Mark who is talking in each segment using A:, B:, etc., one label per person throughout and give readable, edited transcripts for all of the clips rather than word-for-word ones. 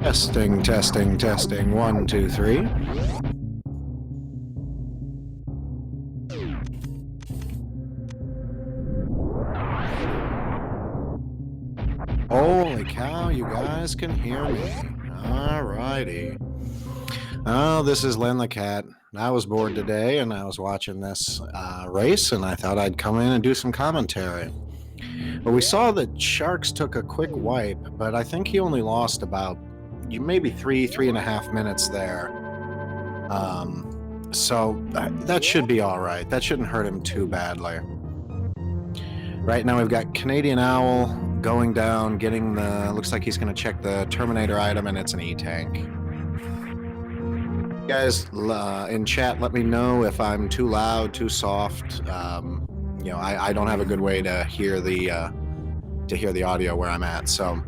A: Testing, testing, testing. 1, 2, 3. Holy cow, you guys can hear me. Alrighty. Oh, this is Len the Cat. I was bored today and I was watching this race and I thought I'd come in and do some commentary. Well, we saw that Sharks took a quick wipe, but I think he only lost about maybe 3.5 minutes there. So that should be all right. That shouldn't hurt him too badly. Right now we've got CanadianOwl going down, getting looks like he's going to check the Terminator item, and it's an E-tank. Guys, in chat, let me know if I'm too loud, too soft. I don't have a good way to hear the audio where I'm at, so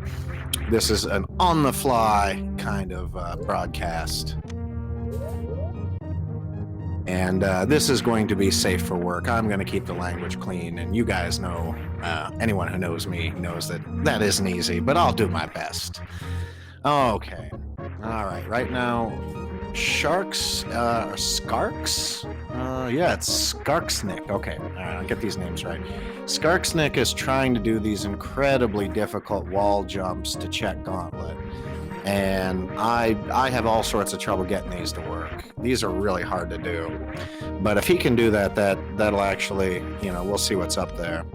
A: this is an on-the-fly kind of broadcast. And this is going to be safe for work. I'm going to keep the language clean, and you guys know, anyone who knows me knows that isn't easy, but I'll do my best. Okay. All right. Right now, Skarks? Yeah, it's Skarsnik. Okay, all right, I'll get these names right. Skarsnik is trying to do these incredibly difficult wall jumps to check Gauntlet. And I have all sorts of trouble getting these to work. These are really hard to do. But if he can do that'll actually, we'll see what's up there.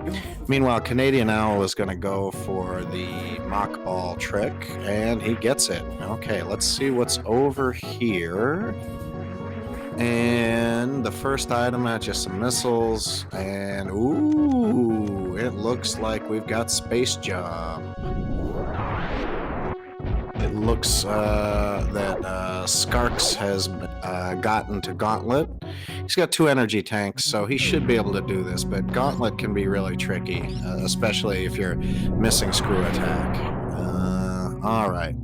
A: Meanwhile, CanadianOwl is going to go for the mock ball trick, and he gets it. Okay, let's see what's over here. And the first item, just some missiles. And, ooh, it looks like we've got space jump. It looks that Skarks has gotten to Gauntlet. He's got 2 energy tanks, so he should be able to do this, but Gauntlet can be really tricky, especially if you're missing screw attack. All right.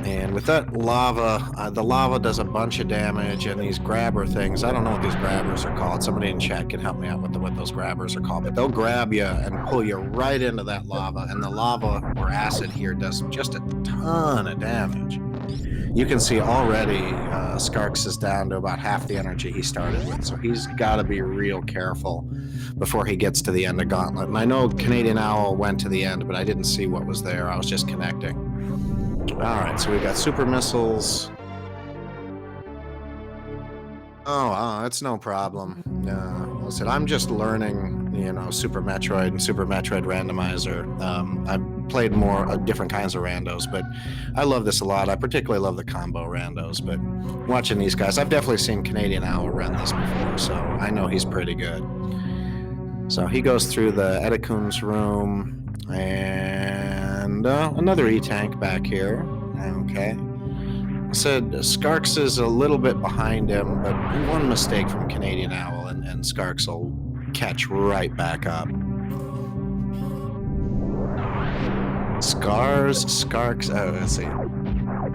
A: And with that lava, the lava does a bunch of damage, and these grabber things, I don't know what these grabbers are called. Somebody in chat can help me out with what those grabbers are called, but they'll grab you and pull you right into that lava, and the lava or acid here does just a ton of damage. You can see already Skarks is down to about half the energy he started with, so he's got to be real careful before he gets to the end of Gauntlet. And I know Canadian Owl went to the end, but I didn't see what was there. I was just connecting. All right, so we got super missiles. Oh, it's no problem. Listen, I'm just learning, Super Metroid and Super Metroid Randomizer. I've played more different kinds of randos, but I love this a lot. I particularly love the combo randos, but watching these guys, I've definitely seen Canadian Owl run this before, so I know he's pretty good. So he goes through the Edakun's room, and another E-Tank back here. Okay. I said Skarks is a little bit behind him, but one mistake from Canadian Owl, and Skarks will catch right back up. Skarks, let's see.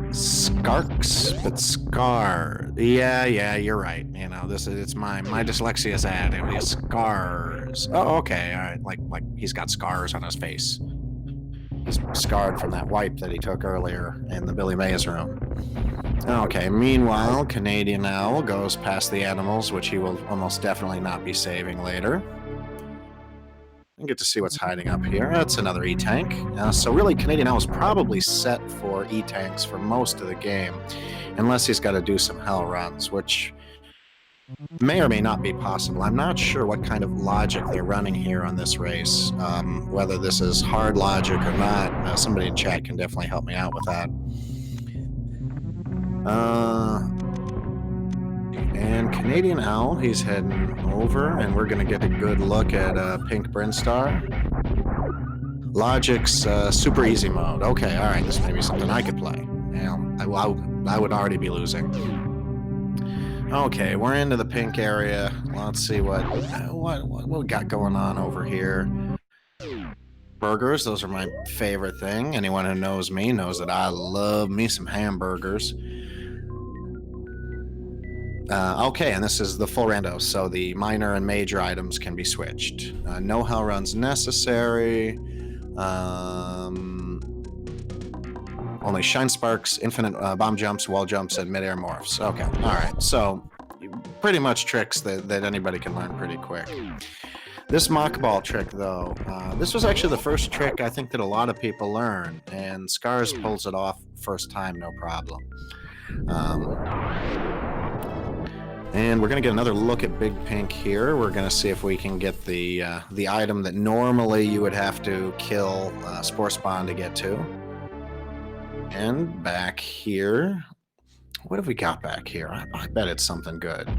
A: Skarks, but Scar. Yeah, you're right. It's my dyslexia's ad. It was scars. Oh, okay, all right. Like he's got scars on his face. He's scarred from that wipe that he took earlier in the Billy Mays room. Okay, meanwhile, Canadian Owl goes past the animals, which he will almost definitely not be saving later. And get to see what's hiding up here. That's another E-Tank. So really, Canadian Owl is probably set for E-Tanks for most of the game, unless he's got to do some hell runs, which may or may not be possible. I'm not sure what kind of logic they're running here on this race, whether this is hard logic or not. Somebody in chat can definitely help me out with that. And Canadian Owl, he's heading over, and we're going to get a good look at Pink Brinstar. Logic's super easy mode. Okay, all right, this may be something I could play. I would already be losing. Okay, we're into the pink area. Let's see what we got going on over here. Burgers, those are my favorite thing. Anyone who knows me knows that I love me some hamburgers. Okay, and this is the full rando, so the minor and major items can be switched. No hell runs necessary. Only shine sparks, infinite bomb jumps, wall jumps, and midair morphs. Okay, all right. So pretty much tricks that anybody can learn pretty quick. This mock ball trick, though, this was actually the first trick I think that a lot of people learn, and Scars pulls it off first time, no problem. And we're going to get another look at Big Pink here. We're going to see if we can get the item that normally you would have to kill Spore Spawn to get to. And back here, what have we got back here? I bet it's something good.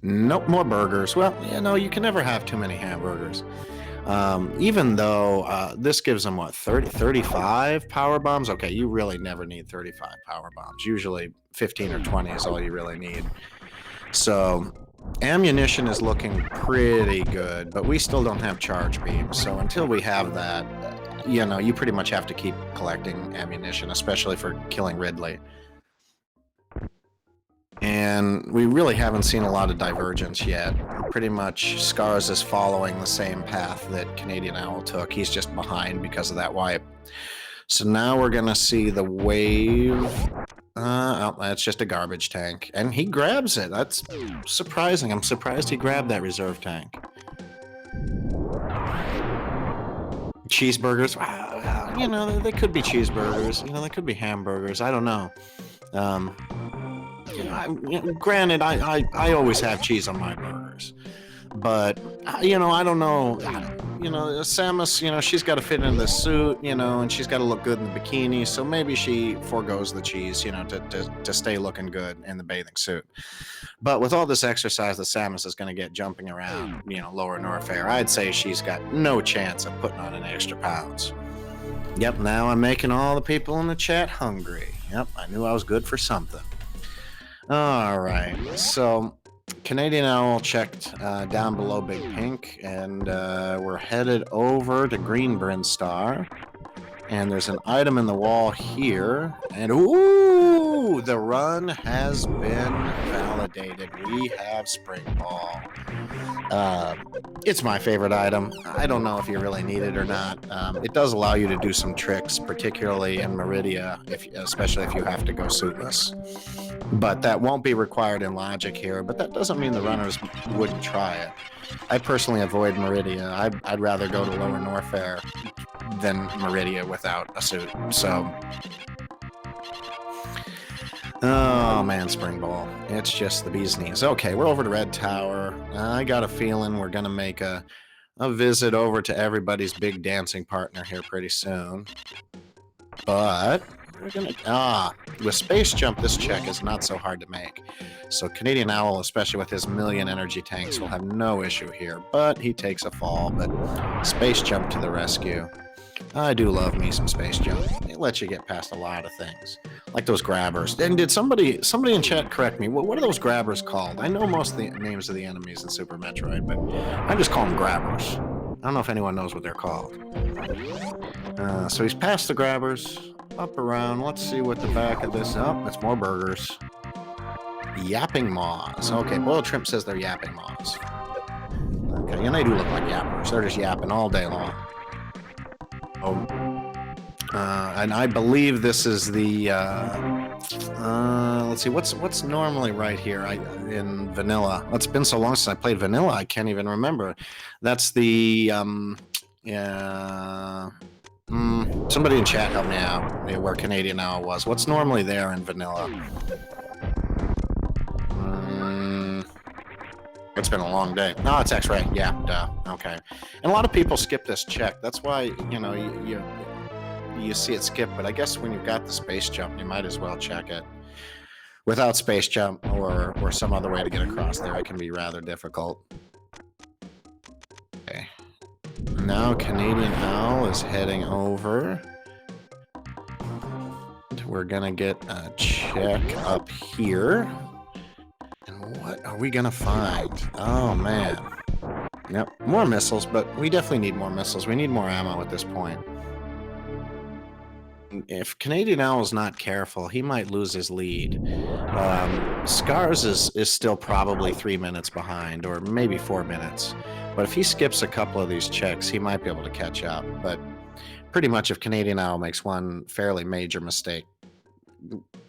A: Nope, more burgers. Well, you can never have too many hamburgers. Even though this gives them, 35 power bombs? Okay, you really never need 35 power bombs. Usually 15 or 20 is all you really need. So ammunition is looking pretty good, but we still don't have charge beams. So until we have that, you pretty much have to keep collecting ammunition, especially for killing Ridley. And we really haven't seen a lot of divergence yet. Pretty much Scars is following the same path that Canadian Owl took. He's just behind because of that wipe. So now we're going to see the wave. Oh, that's just a garbage tank. And he grabs it. That's surprising. I'm surprised he grabbed that reserve tank. Cheeseburgers. They could be cheeseburgers. They could be hamburgers. I don't know. Granted, I always have cheese on my burgers. But, I don't know. Samus, she's got to fit into the suit, and she's got to look good in the bikini. So maybe she forgoes the cheese, to stay looking good in the bathing suit. But with all this exercise that Samus is going to get jumping around, lower Norfair, I'd say she's got no chance of putting on any extra pounds. Yep, now I'm making all the people in the chat hungry. Yep, I knew I was good for something. All right, so Canadian Owl checked down below Big Pink, and we're headed over to Green Brinstar. And there's an item in the wall here, and ooh, the run has been validated. We have Spring Ball. It's my favorite item. I don't know if you really need it or not. It does allow you to do some tricks, particularly in Meridia, especially if you have to go suitless. But that won't be required in Logic here, but that doesn't mean the runners wouldn't try it. I personally avoid Meridia. I'd rather go to Lower Norfair than Meridia without a suit. So, oh man, Spring Ball. It's just the bee's knees. Okay, we're over to Red Tower. I got a feeling we're gonna make a visit over to everybody's big dancing partner here pretty soon. But we're gonna with Space Jump, this check is not so hard to make. So Canadian Owl, especially with his million energy tanks, will have no issue here. But he takes a fall. But Space Jump to the rescue. I do love me some Space Jump. It lets you get past a lot of things, like those grabbers. And did somebody in chat correct me? What are those grabbers called? I know most of the names of the enemies in Super Metroid, but I just call them grabbers. I don't know if anyone knows what they're called. So he's past the grabbers, up around. Let's see what the back of this. Oh, it's more burgers. Yapping Maws. Okay, Boiled Shrimp says they're Yapping Maws. Okay, and they do look like yappers. They're just yapping all day long. And I believe this is the let's see, what's normally right here in vanilla. It's been so long since I played vanilla, I can't even remember. That's the somebody in chat help me out where Canadian Owl was. What's normally there in vanilla? It's been a long day. No, it's X-ray. Yeah, duh. Okay. And a lot of people skip this check. That's why, you know, you see it skip. But I guess when you've got the Space Jump, you might as well check it. Without Space Jump or some other way to get across there, it can be rather difficult. Okay. Now Canadian Owl is heading over. We're going to get a check up here. And what are we gonna find? Oh man. Yep, more missiles, but we definitely need more missiles. We need more ammo at this point. If Canadian Owl is not careful, he might lose his lead. Scars is still probably 3 minutes behind, or maybe 4 minutes. But if he skips a couple of these checks, he might be able to catch up. But pretty much if Canadian Owl makes one fairly major mistake,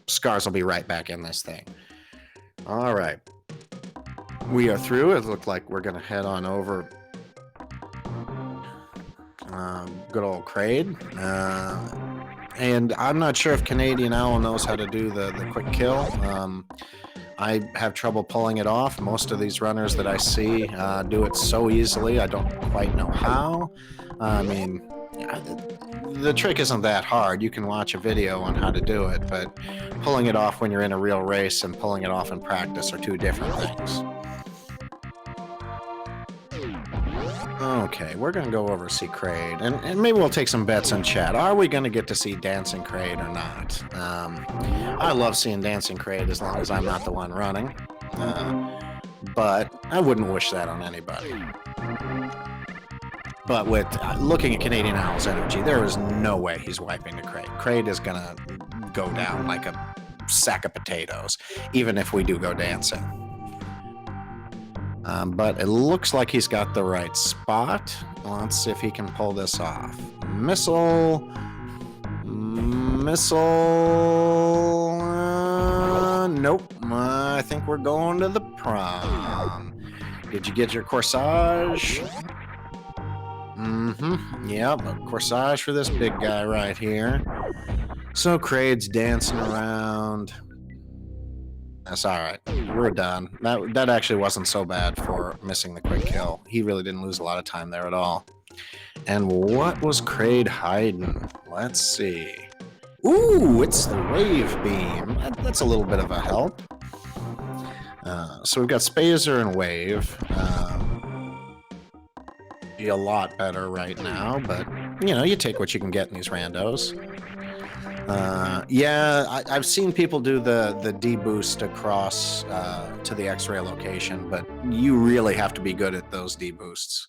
A: Scars will be right back in this thing. All right, we are through. It looked like we're gonna head on over. Good old Kraid. And I'm not sure if Canadian Owl knows how to do the quick kill. I have trouble pulling it off. Most of these runners that I see do it so easily. I don't quite know how. I mean, the trick isn't that hard. You can watch a video on how to do it, but pulling it off when you're in a real race and pulling it off in practice are two different things. Okay, we're going to go over to see Kraid, and maybe we'll take some bets in chat. Are we going to get to see Dancing Kraid or not? I love seeing Dancing Kraid as long as I'm not the one running, but I wouldn't wish that on anybody. But with looking at Canadian Owl's energy, there is no way he's wiping the Kraid. Kraid is going to go down like a sack of potatoes, even if we do go dancing. But it looks like he's got the right spot. Let's see if he can pull this off. Missile. Nope. I think we're going to the prom. Did you get your corsage? Yep, a corsage for this big guy right here. So Kraid's dancing around. That's all right. We're done. That actually wasn't so bad for missing the quick kill. He really didn't lose a lot of time there at all. And what was Kraid hiding? Let's see. Ooh, it's the wave beam. That's a little bit of a help. So we've got Spazer and Wave. Be a lot better right now, but you know, you take what you can get in these randos. Yeah, I've seen people do the D-boost across to the X-ray location, but you really have to be good at those D-boosts.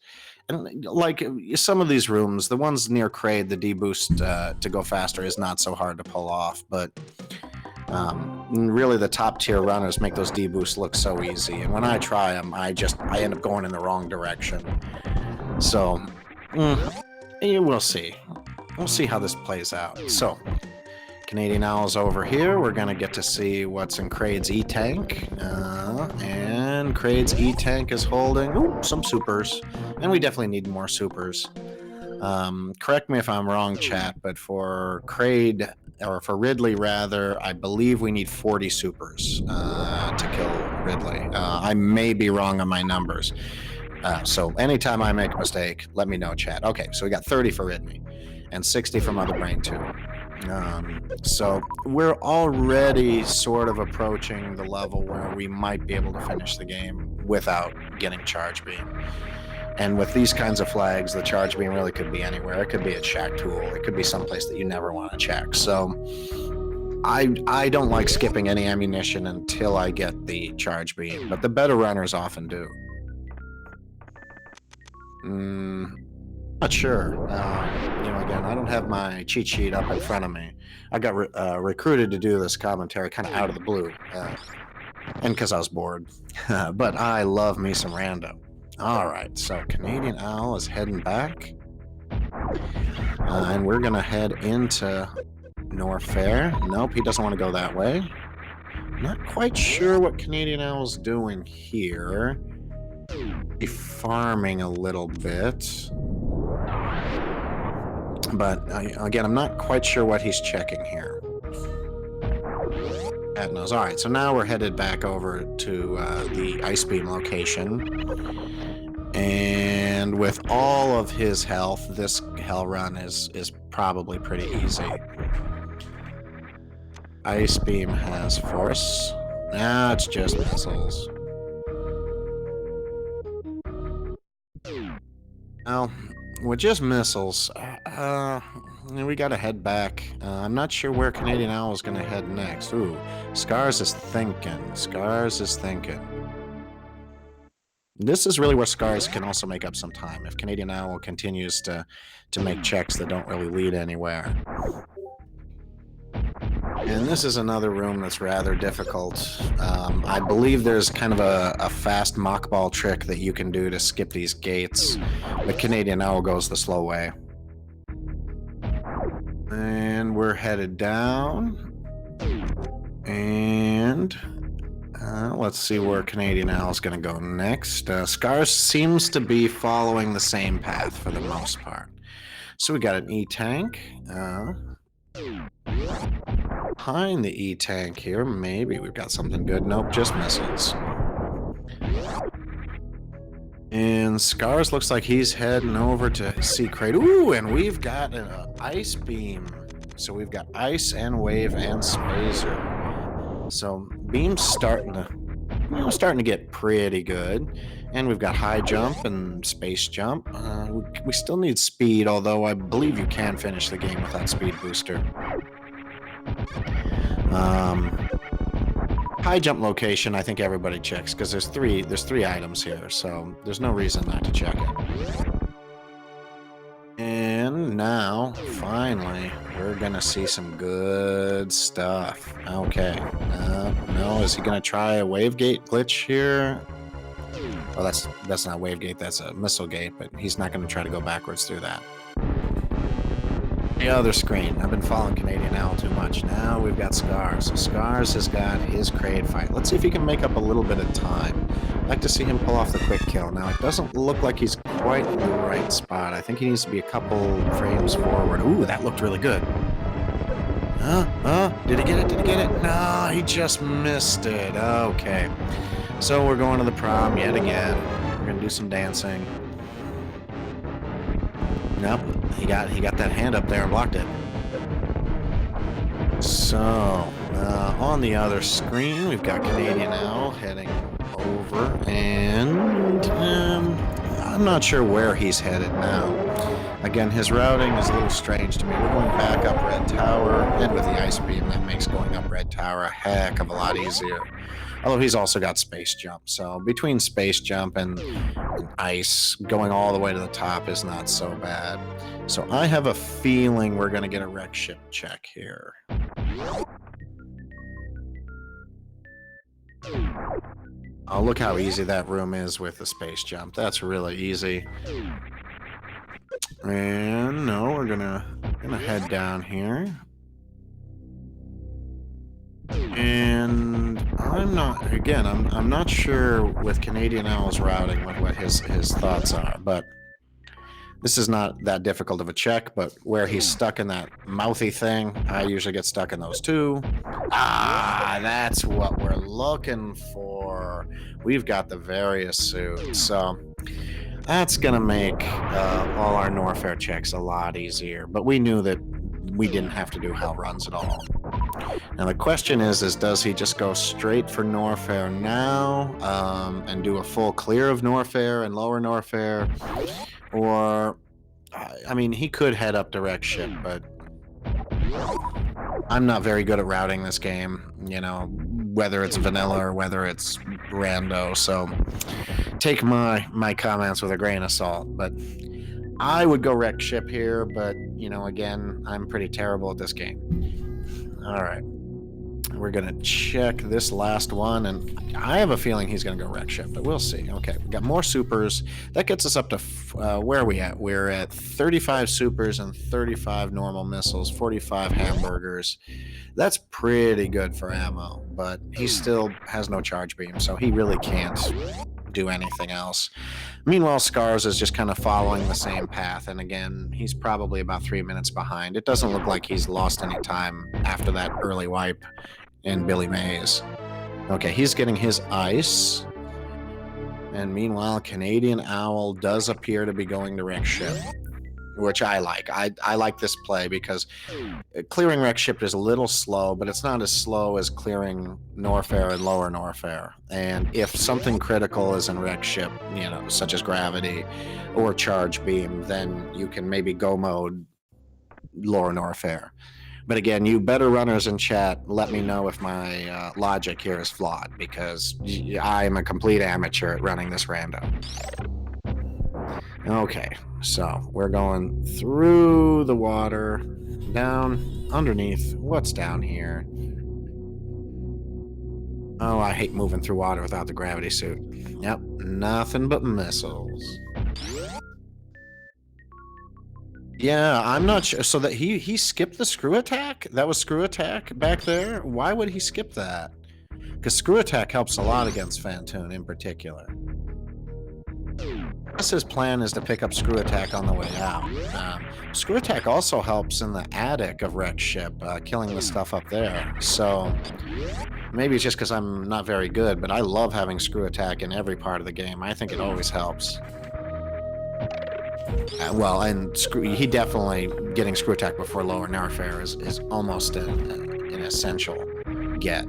A: And like some of these rooms, the ones near Kraid, the D-boost to go faster is not so hard to pull off, but Really, the top tier runners make those deboosts look so easy, and when I try them, I end up going in the wrong direction. So, we'll see. We'll see how this plays out. So, Canadian Owl's over here. We're going to get to see what's in Kraid's E-Tank. And Kraid's E-Tank is holding some supers. And we definitely need more supers. Correct me if I'm wrong, chat, but for Kraid, or for Ridley rather, I believe we need 40 supers to kill Ridley. I may be wrong on my numbers. So anytime I make a mistake, let me know, chat. Okay, so we got 30 for Ridley and 60 from Other Brain 2. So we're already sort of approaching the level where we might be able to finish the game without getting Charge Beam. And with these kinds of flags, the Charge Beam really could be anywhere. It could be a check tool. It could be someplace that you never want to check. So I don't like skipping any ammunition until I get the Charge Beam, but the better runners often do. Not sure. Again, I don't have my cheat sheet up in front of me. I got recruited to do this commentary kind of out of the blue, and because I was bored. But I love me some random. All right, so Canadian Owl is heading back, and we're gonna head into Norfair. Nope, he doesn't want to go that way. Not quite sure what Canadian Owl's doing here. He's farming a little bit. But again, I'm not quite sure what he's checking here. Cat knows. All right, so now we're headed back over to the Ice Beam location. And with all of his health, this hell run is probably pretty easy. Ice Beam has force. Nah, it's just missiles. Well, with just missiles, we gotta head back. I'm not sure where Canadian Owl is gonna head next. Ooh, Scars is thinking. Scars is thinking. This is really where Scars can also make up some time if Canadian Owl continues to make checks that don't really lead anywhere. And this is another room that's rather difficult. I believe there's kind of a fast mockball trick that you can do to skip these gates, but Canadian Owl goes the slow way. And we're headed down. And let's see where Canadian Owl's going to go next. Scars seems to be following the same path for the most part. So we got an E-Tank. Behind the E-Tank here, maybe we've got something good. Nope, just missiles. And Scars looks like he's heading over to see Kraid. Ooh, and we've got an Ice Beam. So we've got Ice and Wave and Spazer. So Beam's starting to get pretty good. And we've got High Jump and Space Jump. We still need Speed, although I believe you can finish the game without Speed Booster. High Jump location, I think everybody checks because there's three items here, so there's no reason not to check it. And now, finally, we're gonna see some good stuff. Okay. No, is he gonna try a wave gate glitch here? Well, that's not wave gate, that's a missile gate, but he's not gonna try to go backwards through that. The other screen. I've been following Canadian Owl too much. Now we've got Scars. So Scars has got his Kraid fight. Let's see if he can make up a little bit of time. I'd like to see him pull off the quick kill. Now, it doesn't look like he's quite in the right spot. I think he needs to be a couple frames forward. Ooh, that looked really good. Did he get it? Did he get it? No, he just missed it. Okay. So we're going to the prom yet again. We're going to do some dancing. Nope, he got that hand up there and blocked it. So, on the other screen, we've got Canadian Owl heading over, and I'm not sure where he's headed now. Again, his routing is a little strange to me. We're going back up Red Tower, and with the Ice Beam, that makes going up Red Tower a heck of a lot easier. Although he's also got Space Jump, so between Space Jump and Ice, going all the way to the top is not so bad. So I have a feeling we're going to get a wreck ship check here. Oh, look how easy that room is with the space jump. That's really easy. And no, we're gonna head down here. And I'm not sure with Canadian Owl's routing what his thoughts are, but this is not that difficult of a check, but where he's stuck in that mouthy thing, I usually get stuck in those too. Ah, that's what we're looking for. We've got the various suits, so that's gonna make all our Norfair checks a lot easier, but we knew that we didn't have to do hell runs at all. Now the question is does he just go straight for Norfair now and do a full clear of Norfair and lower Norfair? Or, I mean, he could head up direct ship, but I'm not very good at routing this game, you know, whether it's vanilla or whether it's rando, so take my comments with a grain of salt, but I would go wreck ship here, but, you know, again, I'm pretty terrible at this game. All right. We're going to check this last one, and I have a feeling he's going to go wreck ship, but we'll see. Okay, we got more supers. That gets us up to, where are we at? We're at 35 supers and 35 normal missiles, 45 hamburgers. That's pretty good for ammo, but he still has no charge beam, so he really can't do anything else. Meanwhile, Scars is just kind of following the same path, and again, he's probably about 3 minutes behind. It doesn't look like he's lost any time after that early wipe in Billy Mays. Okay, he's getting his ice, and meanwhile, Canadian Owl does appear to be going to wreck ship, which I like. I like this play because clearing wreck ship is a little slow, but it's not as slow as clearing Norfair and lower Norfair. And if something critical is in wreck ship, you know, such as gravity or charge beam, then you can maybe go mode lower Norfair. But again, you better runners in chat, let me know if my logic here is flawed, because I am a complete amateur at running this rando. Okay, so we're going through the water, down, underneath. What's down here? Oh, I hate moving through water without the gravity suit. Yep, nothing but missiles. Yeah, I'm not sure. So that he skipped the screw attack? That was screw attack back there? Why would he skip that? Because screw attack helps a lot against Fantoon in particular. His plan is to pick up screw attack on the way out. Screw attack also helps in the attic of wreck ship, killing the stuff up there. So maybe it's just because I'm not very good, but I love having screw attack in every part of the game. I think it always helps. Well, and he definitely getting screw attack before lower Norfair is almost an essential get.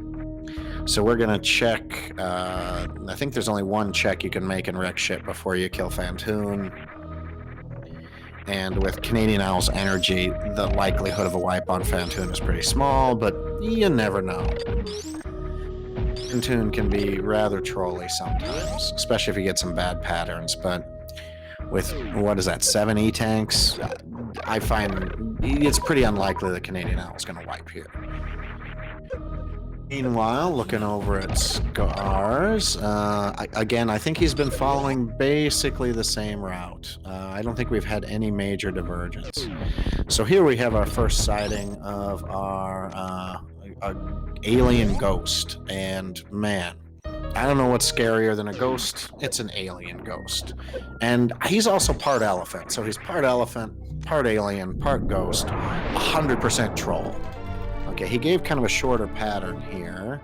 A: So we're going to check, I think there's only one check you can make in wreck ship before you kill Fantoon. And with Canadian Owl's energy, the likelihood of a wipe on Fantoon is pretty small, but you never know. Fantoon can be rather trolly sometimes, especially if you get some bad patterns, but with, what is that, 7 E-tanks, I find it's pretty unlikely that Canadian Owl is going to wipe here. Meanwhile, looking over at Scars, again, I think he's been following basically the same route. I don't think we've had any major divergence. So here we have our first sighting of our alien ghost, and man, I don't know what's scarier than a ghost. It's an alien ghost. And he's also part elephant. So he's part elephant, part alien, part ghost, 100% troll. Okay, he gave kind of a shorter pattern here.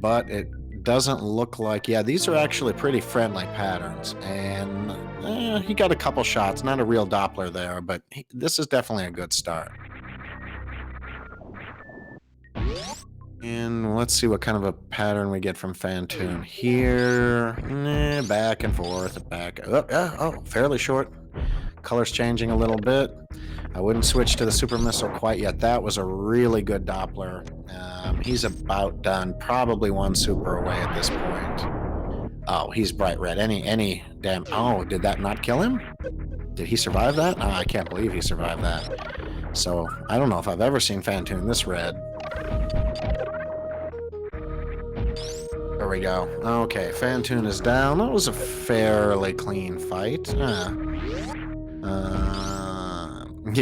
A: But it doesn't look like... Yeah, these are actually pretty friendly patterns. And he got a couple shots. Not a real Doppler there, but this is definitely a good start. And let's see what kind of a pattern we get from Fantoon here. Back and forth, back. Oh, fairly short. Color's changing a little bit. I wouldn't switch to the super missile quite yet. That was a really good Doppler. He's about done. Probably one super away at this point. Oh, he's bright red. Any damn... Oh, did that not kill him? Did he survive that? Oh, I can't believe he survived that. So, I don't know if I've ever seen Fantoon this red. There we go. Okay, Fantoon is down. That was a fairly clean fight. Yeah,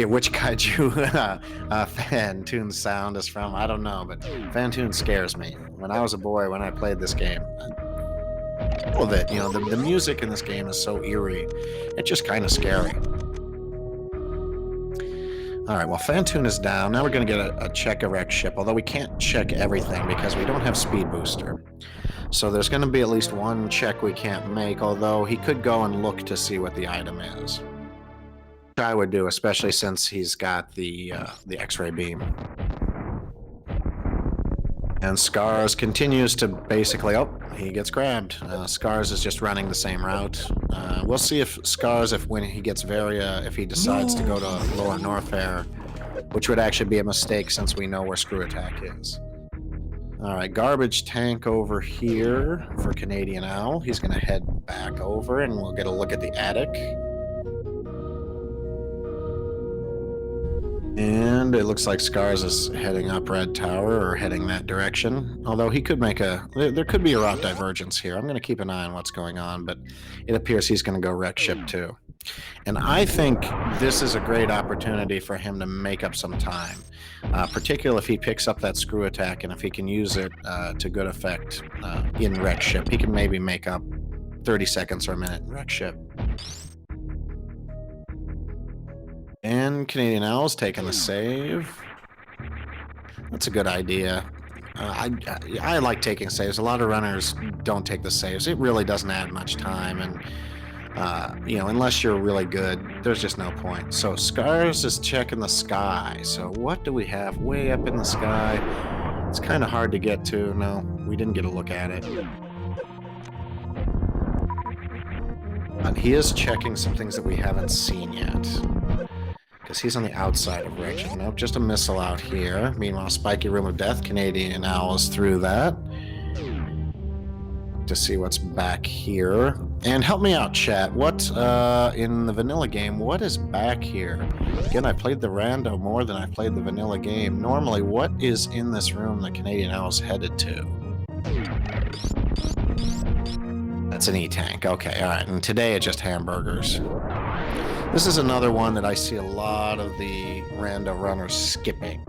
A: which kaiju Fantoon's sound is from, I don't know, but Fantoon scares me. When I was a boy, when I played this game, all of it, the music in this game is so eerie. It's just kind of scary. All right, well, Fantoon is down. Now we're going to get a check a wreck ship, although we can't check everything because we don't have speed booster. So there's going to be at least one check we can't make, although he could go and look to see what the item is. Which I would do, especially since he's got the X-ray beam. And Scars continues to basically... Oh, he gets grabbed. Scars is just running the same route. We'll see if Scars, when he gets Varia, if he decides to go to Lower Norfair, which would actually be a mistake since we know where Screw Attack is. Alright, garbage tank over here for CanadianOwl. He's going to head back over and we'll get a look at the attic. And it looks like Scars is heading up Red Tower, or heading that direction. Although he could make there could be a route divergence here. I'm going to keep an eye on what's going on, but it appears he's going to go wreck ship too. And I think this is a great opportunity for him to make up some time. Particularly if he picks up that Screw Attack, and if he can use it to good effect in wreck ship. He can maybe make up 30 seconds or a minute in wreck ship. And CanadianOwl's taking the save. That's a good idea. I like taking saves. A lot of runners don't take the saves. It really doesn't add much time, and unless you're really good, there's just no point. So Scars is checking the sky. So what do we have way up in the sky? It's kind of hard to get to. No, we didn't get a look at it. But he is checking some things that we haven't seen yet. Because he's on the outside of Wreckship. Nope, just a missile out here. Meanwhile, Spiky Room of Death, CanadianOwl is through that. To see what's back here. And help me out, chat. What, in the vanilla game, what is back here? Again, I played the rando more than I played the vanilla game. Normally, what is in this room that CanadianOwl's headed to? That's an E-tank. Okay, alright. And today, it's just hamburgers. This is another one that I see a lot of the rando runners skipping.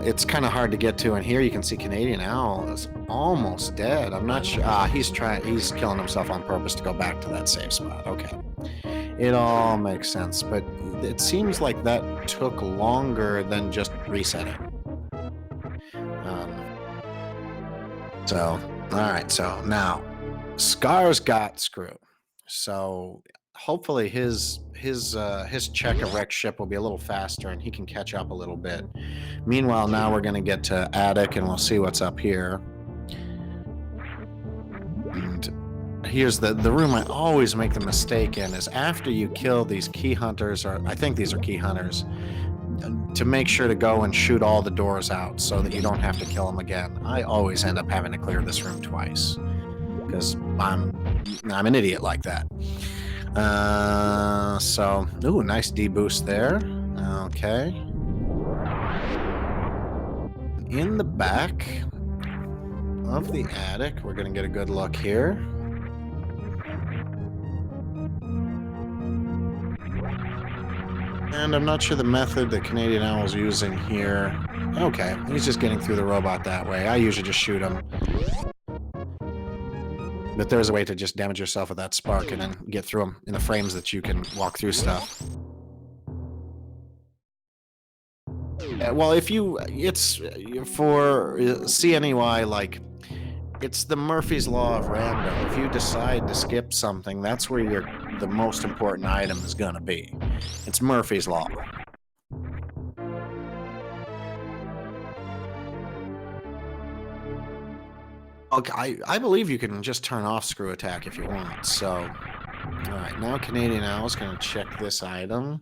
A: It's kind of hard to get to, and here you can see CanadianOwl is almost dead. I'm not sure. He's killing himself on purpose to go back to that safe spot. Okay. It all makes sense, but it seems like that took longer than just resetting. Alright, so now Scars got Screw. So hopefully his check of wreck ship will be a little faster and he can catch up a little bit. Meanwhile, now we're going to get to attic and we'll see what's up here. And here's the room I always make the mistake in, is after you kill these key hunters, or I think these are key hunters, to make sure to go and shoot all the doors out so that you don't have to kill them again. I always end up having to clear this room twice because I'm an idiot like that. Ooh, nice deboost there. Okay. In the back of the attic, we're going to get a good look here. And I'm not sure the method that CanadianOwl's using here. Okay, he's just getting through the robot that way. I usually just shoot him. But there's a way to just damage yourself with that spark and then get through them in the frames that you can walk through stuff. Well, it's for CNEY, like, it's the Murphy's Law of random. If you decide to skip something, that's where the most important item is going to be. It's Murphy's Law. Okay, I believe you can just turn off Screw Attack if you want. So, alright, now CanadianOwl is going to check this item.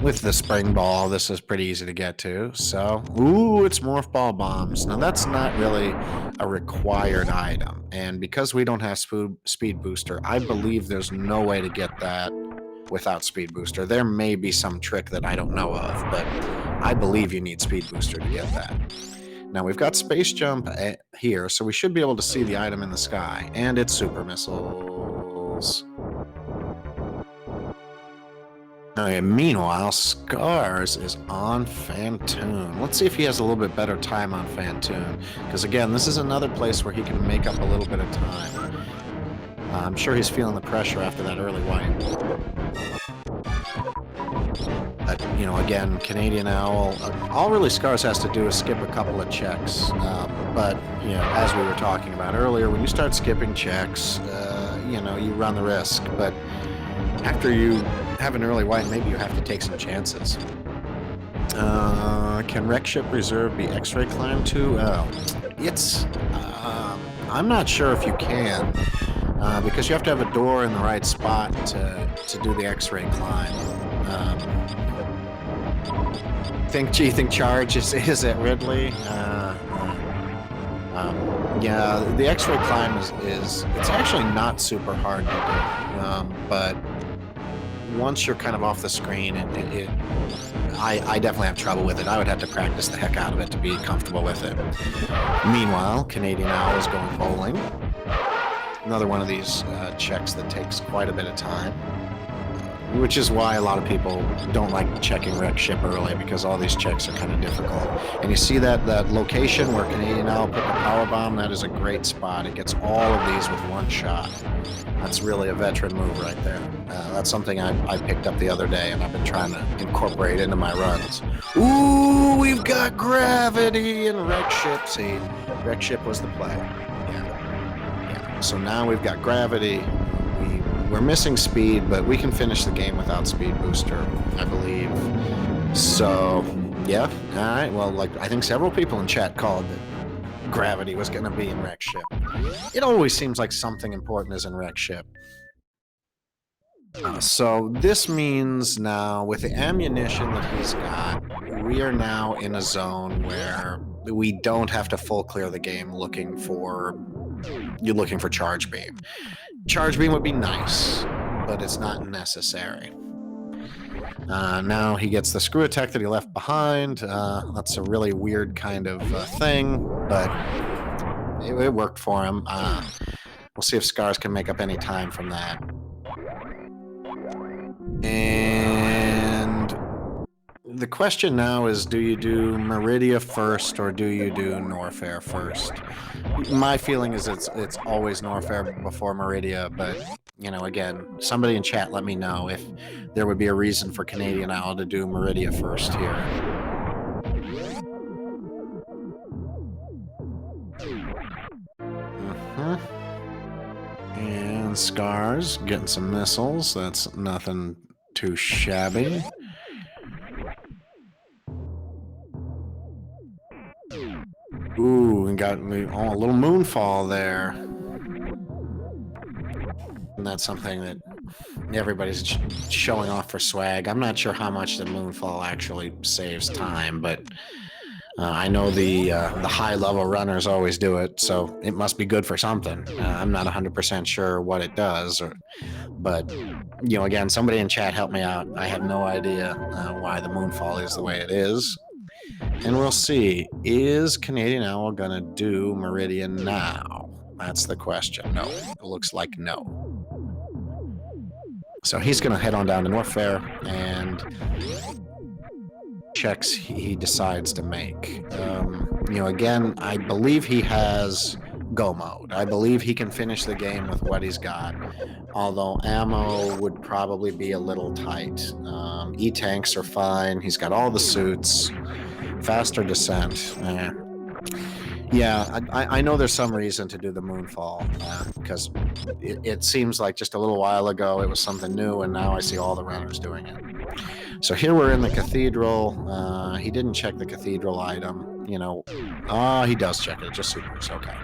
A: With the spring ball, this is pretty easy to get to. So, ooh, it's morph ball bombs. Now, that's not really a required item. And because we don't have speed booster, I believe there's no way to get that without speed booster. There may be some trick that I don't know of, but I believe you need speed booster to get that. Now we've got space jump here, so we should be able to see the item in the sky, and it's super missiles. Okay, meanwhile, Scars is on Fantoon. Let's see if he has a little bit better time on Fantoon, because again, this is another place where he can make up a little bit of time. I'm sure he's feeling the pressure after that early white. But, you know, again, Canadian Owl, all really Scars has to do is skip a couple of checks. But, you know, as we were talking about earlier, when you start skipping checks, you know, you run the risk. But after you have an early white, maybe you have to take some chances. Can Wreck Ship Reserve be X-ray climb too? I'm not sure if you can, because you have to have a door in the right spot to do the X-ray climb. Think Charge is at Ridley. Yeah, the X-ray climb is it's actually not super hard to do, but once you're kind of off the screen, I definitely have trouble with it. I would have to practice the heck out of it to be comfortable with it. Meanwhile, Canadian Owl is going bowling. Another one of these checks that takes quite a bit of time, which is why a lot of people don't like checking Wreck Ship early, because all these checks are kind of difficult. And you see that location where Canadian Owl put the power bomb, that is a great spot. It gets all of these with one shot. That's really a veteran move right there. That's something I picked up the other day, and I've been trying to incorporate into my runs. Ooh, we've got Gravity and Wreck Ship. See, Wreck Ship was the play. Yeah. So now we've got Gravity. We're missing speed, but we can finish the game without speed booster, I believe. So, yeah. All right. Well, like, I think several people in chat called that Gravity was going to be in Wreck Ship. It always seems like something important is in Wreck Ship. So this means now, with the ammunition that he's got, we are now in a zone where we don't have to full clear the game looking for Charge Beam. Charge Beam would be nice, but it's not necessary. Now he gets the screw attack that he left behind. That's a really weird kind of thing, but it worked for him. We'll see if Scars can make up any time from that. And the question now is, do you do Meridia first or do you do Norfair first? My feeling is it's always Norfair before Meridia, but, you know, again, somebody in chat let me know if there would be a reason for Canadian Owl to do Meridia first here. And Scars getting some missiles. That's nothing too shabby. Ooh, we got a little moonfall there. And that's something that everybody's showing off for swag. I'm not sure how much the moonfall actually saves time, but I know the high-level runners always do it, so it must be good for something. I'm not 100% sure what it does, but, you know, again, somebody in chat help me out. I have no idea why the moonfall is the way it is. And we'll see, is Canadian Owl going to do Meridian now? That's the question. No, it looks like no. So he's going to head on down to Norfair and checks he decides to make. You know, again, I believe he has go mode. I believe he can finish the game with what he's got, although ammo would probably be a little tight. E-tanks are fine. He's got all the suits. Faster descent. Yeah, I know there's some reason to do the moonfall, because it seems like just a little while ago it was something new, and now I see all the runners doing it. So here we're in the cathedral. He didn't check the cathedral item, you know. He does check it, just supers, okay.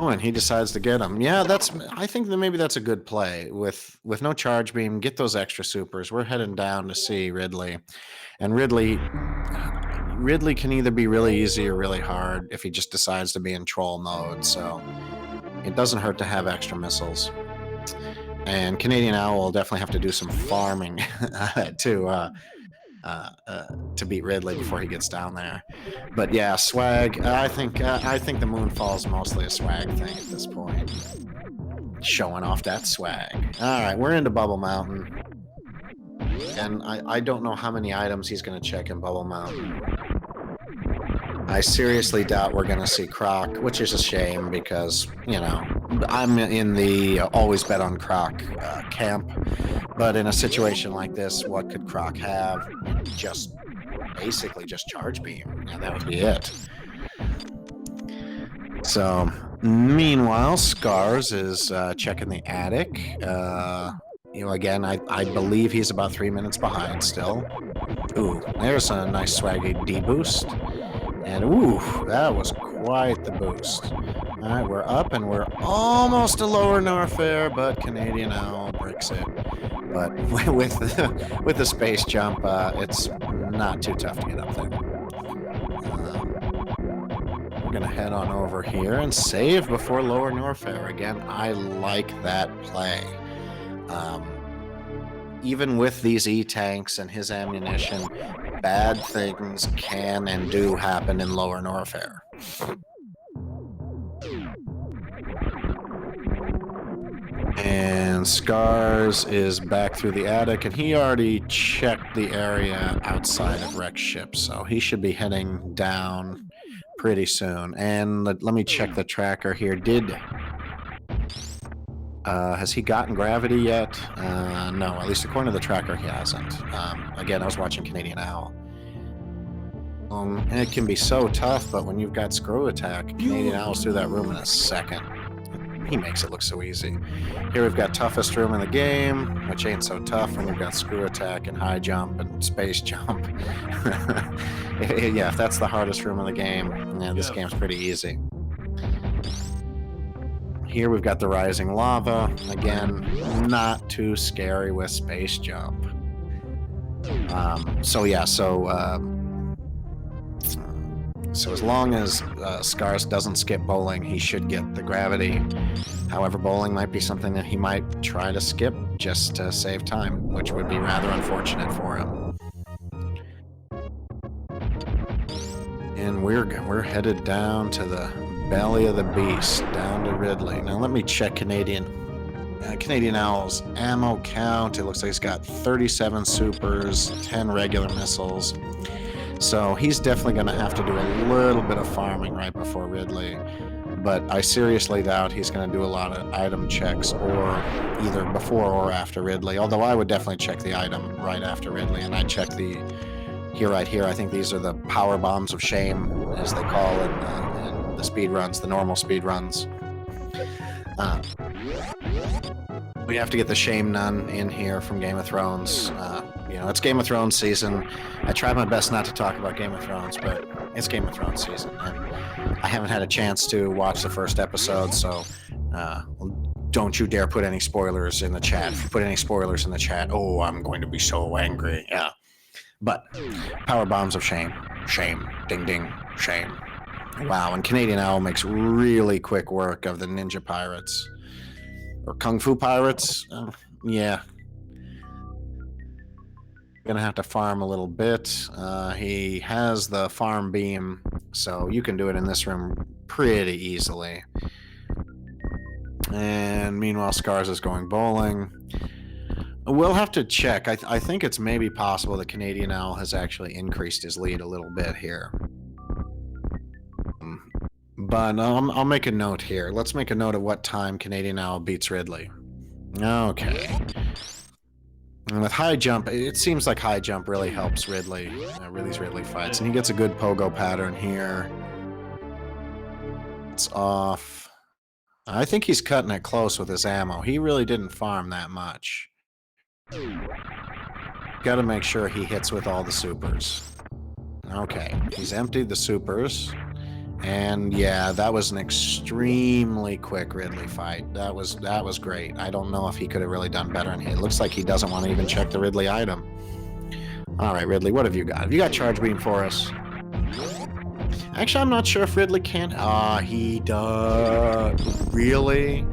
A: Oh, and he decides to get them. Yeah, I think that maybe that's a good play. With no charge beam, get those extra supers. We're heading down to see Ridley. And Ridley can either be really easy or really hard if he just decides to be in troll mode. So it doesn't hurt to have extra missiles. And Canadian Owl will definitely have to do some farming to beat Ridley before he gets down there. But yeah, swag. I think the Moonfall is mostly a swag thing at this point. Showing off that swag. All right, we're into Bubble Mountain, and I don't know how many items he's going to check in Bubble Mountain. I seriously doubt we're going to see Croc, which is a shame because, you know, I'm in the always bet on Croc camp. But in a situation like this, what could Croc have? Just basically just Charge Beam. Yeah, that would be it. So, meanwhile, Scars is checking the attic. You know, again, I believe he's about 3 minutes behind still. Ooh, there's a nice swaggy D-boost. And ooh, that was quite the boost. All right, we're up and we're almost to Lower Norfair, but Canadian Owl bricks it. But with the space jump, it's not too tough to get up there. We're gonna head on over here and save before Lower Norfair. Again, I like that play. Even with these E-tanks and his ammunition, bad things can and do happen in Lower Norfair. And Scars is back through the attic, and he already checked the area outside of Rex ship, so he should be heading down pretty soon. And let me check the tracker here. Has he gotten gravity yet? No, at least according to the tracker, he hasn't. Again, I was watching Canadian Owl. And it can be so tough, but when you've got Screw Attack, Canadian Owl's through that room in a second. He makes it look so easy. Here we've got toughest room in the game, which ain't so tough when you've got Screw Attack and High Jump and Space Jump. Yeah, if that's the hardest room in the game, yeah, this game's pretty easy. Here we've got the Rising Lava. Again, not too scary with Space Jump. So as long as Scars doesn't skip bowling, he should get the gravity. However, bowling might be something that he might try to skip just to save time, which would be rather unfortunate for him. And we're headed down to the belly of the beast, down to Ridley. Now let me check Canadian Owl's ammo count. It looks like he's got 37 supers, 10 regular missiles. So he's definitely going to have to do a little bit of farming right before Ridley. But I seriously doubt he's going to do a lot of item checks or either before or after Ridley. Although I would definitely check the item right after Ridley. And I check right here, I think these are the power bombs of shame, as they call it in the speed runs, the normal speed runs. We have to get the Shame Nun in here from Game of Thrones. You know, it's Game of Thrones season. I tried my best not to talk about Game of Thrones, but it's Game of Thrones season. And I haven't had a chance to watch the first episode, so don't you dare put any spoilers in the chat. If you put any spoilers in the chat, oh, I'm going to be so angry. Yeah. But power bombs of shame. Shame. Ding, ding. Shame. Wow, and Canadian Owl makes really quick work of the Ninja Pirates. Or Kung Fu Pirates. Yeah. Gonna have to farm a little bit. He has the farm beam, so you can do it in this room pretty easily. And meanwhile, Scars is going bowling. We'll have to check. I think it's maybe possible that Canadian Owl has actually increased his lead a little bit here. But I'll make a note here. Let's make a note of what time Canadian Owl beats Ridley. Okay. And with High Jump, it seems like High Jump really helps Ridley. Ridley fights. And he gets a good pogo pattern here. It's off. I think he's cutting it close with his ammo. He really didn't farm that much. Got to make sure he hits with all the supers. Okay, he's emptied the supers. And yeah, that was an extremely quick Ridley fight. That was great. I don't know if he could have really done better. And it looks like he doesn't want to even check the Ridley item. All right, Ridley, what have you got? Have you got Charge Beam for us? Actually, I'm not sure if Ridley can. He does. Really?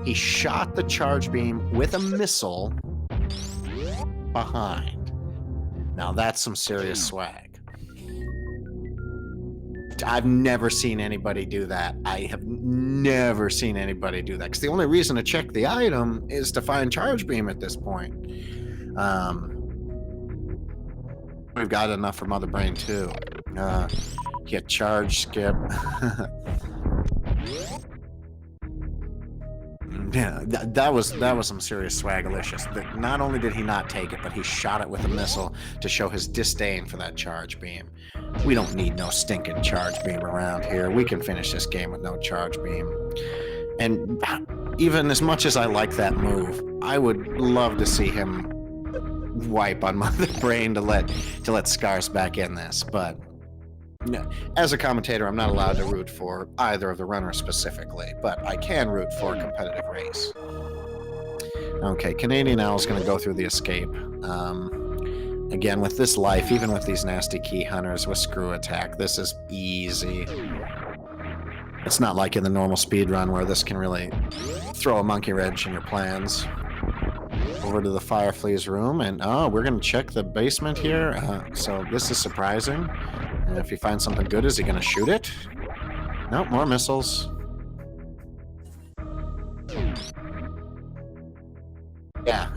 A: He shot the charge beam with a missile behind. Now that's some serious swag. I've never seen anybody do that. I have never seen anybody do that. Because the only reason to check the item is to find charge beam at this point. We've got enough for Mother Brain too. Get charge skip. Yeah, that was some serious swagalicious. Not only did he not take it, but he shot it with a missile to show his disdain for that charge beam. We don't need no stinking charge beam around here. We can finish this game with no charge beam. And even as much as I like that move, I would love to see him wipe on Mother Brain to let Skars back in this, but as a commentator, I'm not allowed to root for either of the runners specifically, but I can root for a competitive race. Okay, CanadianOwl is going to go through the escape. Again, with this life, even with these nasty key hunters with screw attack, this is easy. It's not like in the normal speed run where this can really throw a monkey wrench in your plans. Over to the Firefly's room, and we're going to check the basement here. So this is surprising. And if he finds something good, is he going to shoot it? Nope, more missiles.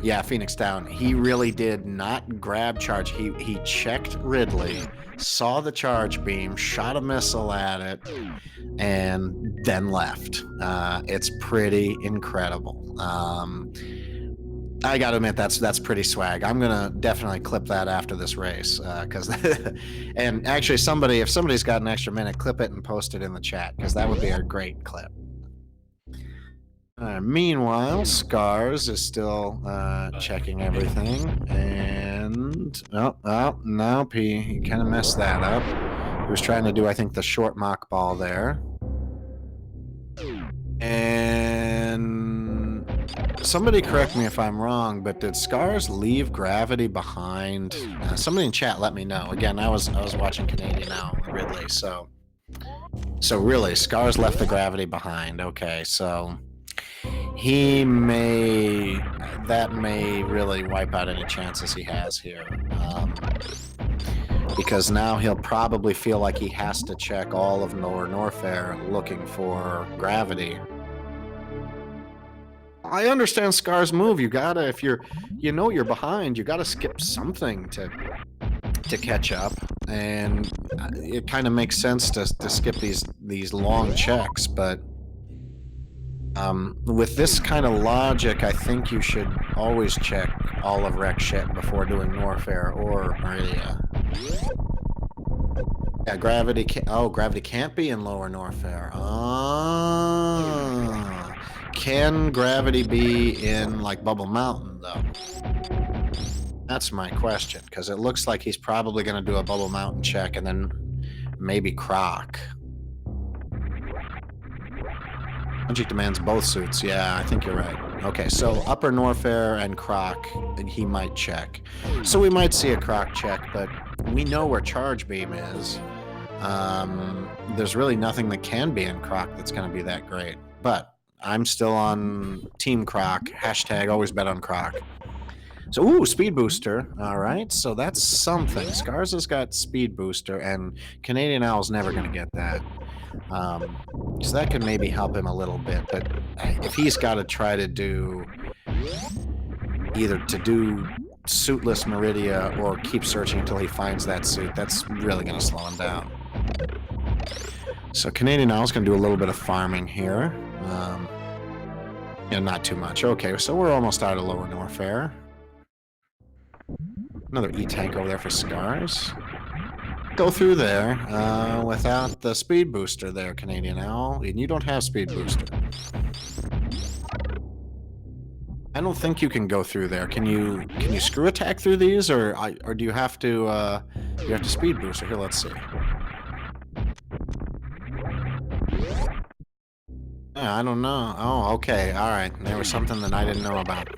A: Yeah, Phoenix down. He really did not grab charge. He checked Ridley, saw the charge beam, shot a missile at it, and then left. It's pretty incredible. I gotta admit, that's pretty swag. I'm gonna definitely clip that after this race, because and actually if somebody's got an extra minute, clip it and post it in the chat, because that would be a great clip. Meanwhile, Skars is still checking everything, and nope, he kind of messed that up. He was trying to do, I think, the short mock ball there, and somebody correct me if I'm wrong, but did Skars leave gravity behind? Somebody in chat let me know. Again, I was watching CanadianOwl and Ridley, so really, Skars left the gravity behind. Okay, so that may really wipe out any chances he has here, because now he'll probably feel like he has to check all of Lower Norfair looking for gravity. I understand Scar's move. You gotta, if you're behind, you gotta skip something to catch up, and it kind of makes sense to skip these long checks. But with this kind of logic, I think you should always check all of Rex shit before doing Norfair or Meridia. Yeah, gravity can't be in Lower Norfair. Can gravity be in, like, Bubble Mountain, though? That's my question, because it looks like he's probably going to do a Bubble Mountain check and then maybe Croc. Logic demands both suits. Yeah, I think you're right. Okay, so Upper Norfair and Croc, he might check. So we might see a Croc check, but we know where Charge Beam is. There's really nothing that can be in Croc that's going to be that great. But I'm still on Team Croc. Hashtag always bet on Croc. So, ooh, Speed Booster. All right, so that's something. Skars has got Speed Booster, and CanadianOwl's never going to get that. So that could maybe help him a little bit. But if he's got to try to do either to do suitless Meridia or keep searching until he finds that suit, that's really going to slow him down. So CanadianOwl's going to do a little bit of farming here. Yeah, not too much. Okay, so we're almost out of Lower Norfair. Another E-Tank over there for Skars. Go through there without the Speed Booster there, CanadianOwl. And you don't have Speed Booster. I don't think you can go through there. Can you screw attack through these, or do you have to Speed Booster? Here, let's see. Yeah, I don't know. Oh, okay. All right. There was something that I didn't know about.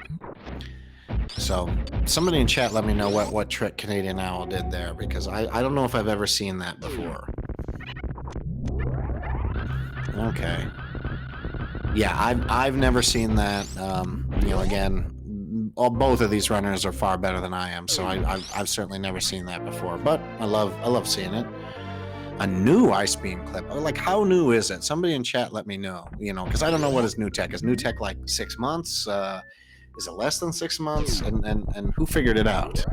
A: So, somebody in chat let me know what trick CanadianOwl did there, because I don't know if I've ever seen that before. Okay. Yeah, I've never seen that. You know, again, both of these runners are far better than I am, so I've certainly never seen that before. But I love seeing it. A new ice beam clip. Like, how new is it? Somebody in chat, let me know. You know, because I don't know what is new tech. Is new tech like 6 months? Is it less than 6 months? And who figured it out?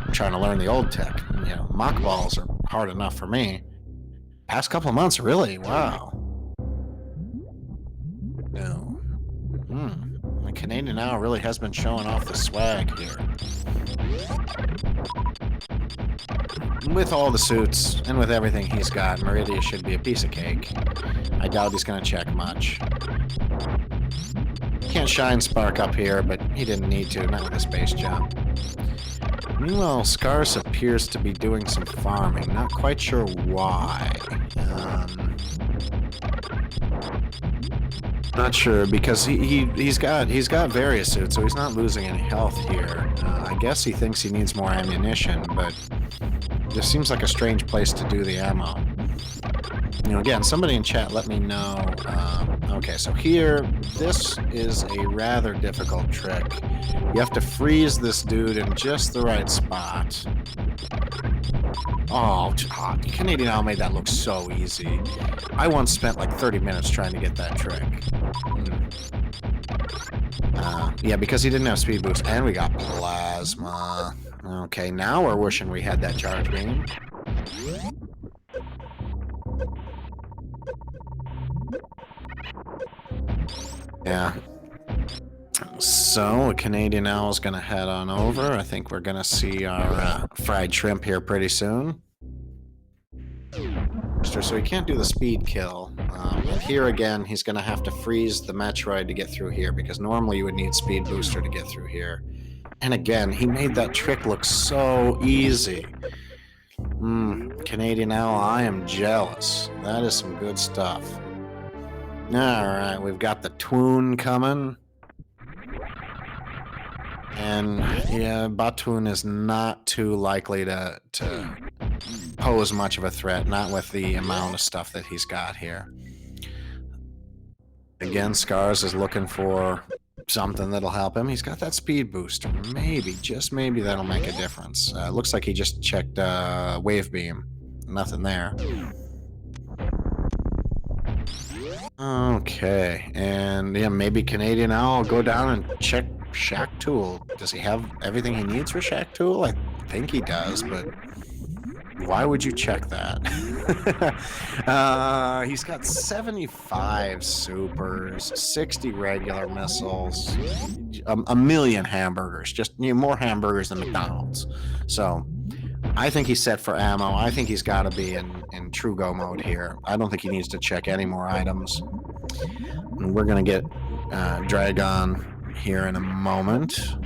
A: I'm trying to learn the old tech. You know, mock balls are hard enough for me. Past couple of months, really? Wow. No. The CanadianOwl really has been showing off the swag here. With all the suits and with everything he's got, Meridia should be a piece of cake. I doubt he's going to check much. Can't shine Spark up here, but he didn't need to, not with a space jump. Meanwhile, Skars appears to be doing some farming. Not quite sure why. Not sure, because he's got various suits, so he's not losing any health here. I guess he thinks he needs more ammunition, but this seems like a strange place to do the ammo. You know, again, somebody in chat let me know. Okay, so here, this is a rather difficult trick. You have to freeze this dude in just the right spot. Oh, CanadianOwl made that look so easy. I once spent like 30 minutes trying to get that trick. Yeah, because he didn't have speed boost, and we got plasma. Okay, now we're wishing we had that charge beam. Yeah. So, CanadianOwl is going to head on over. I think we're going to see our fried shrimp here pretty soon. So he can't do the speed kill. And here again, he's going to have to freeze the Metroid to get through here, because normally you would need speed booster to get through here. And again, he made that trick look so easy. CanadianOwl, I am jealous. That is some good stuff. Alright, we've got the Twoon coming. And yeah, Batoon is not too likely to pose much of a threat, not with the amount of stuff that he's got here. Again, Skars is looking for something that'll help him. He's got that speed booster. Maybe, just maybe that'll make a difference. Looks like he just checked wave beam. Nothing there. Okay, and yeah, maybe CanadianOwl will go down and check Shack Tool. Does he have everything he needs for Shack Tool? I think he does, but why would you check that? He's got 75 supers, 60 regular missiles, a million hamburgers, just more hamburgers than McDonald's. So I think he's set for ammo. I think he's got to be in true go mode here. I don't think he needs to check any more items. And we're going to get Dragon here in a moment.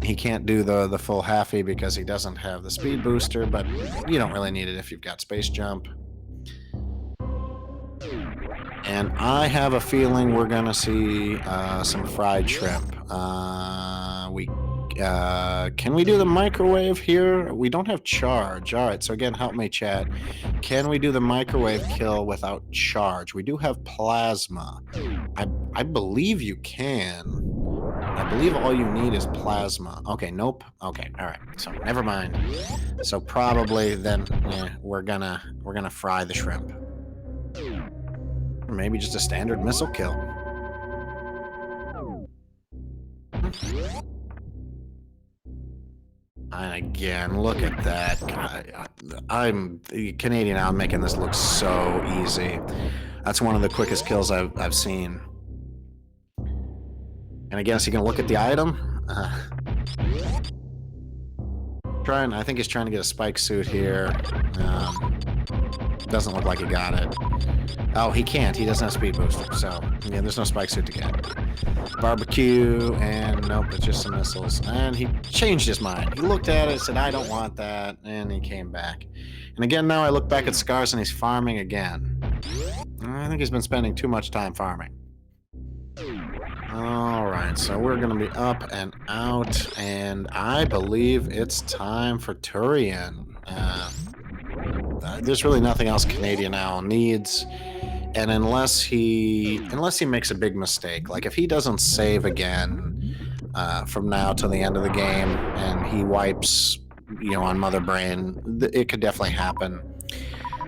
A: He can't do the full halfie because he doesn't have the speed booster, but you don't really need it if you've got space jump. And I have a feeling we're going to see some fried shrimp. Can we do the microwave here? We don't have charge. All right, so again, help me, chat. Can we do the microwave kill without charge? We do have plasma. I believe you can. I believe all you need is plasma. Okay, nope. Okay, all right. So never mind. So probably then we're gonna fry the shrimp. Or maybe just a standard missile kill. And again, look at that. I'm CanadianOwl making this look so easy. That's one of the quickest kills I've seen. And again, is he gonna look at the item? I think he's trying to get a spike suit here. Doesn't look like he got it. Oh, he can't. He doesn't have speed booster, so yeah, there's no spike suit to get. Barbecue, and nope, it's just some missiles. And he changed his mind. He looked at it, said, I don't want that, and he came back. And again, now I look back at Skars, and he's farming again. I think he's been spending too much time farming. Alright, so we're going to be up and out, and I believe it's time for Turian. There's really nothing else CanadianOwl needs. and unless he makes a big mistake, like if he doesn't save again from now till the end of the game, and he wipes, on Mother Brain, it could definitely happen.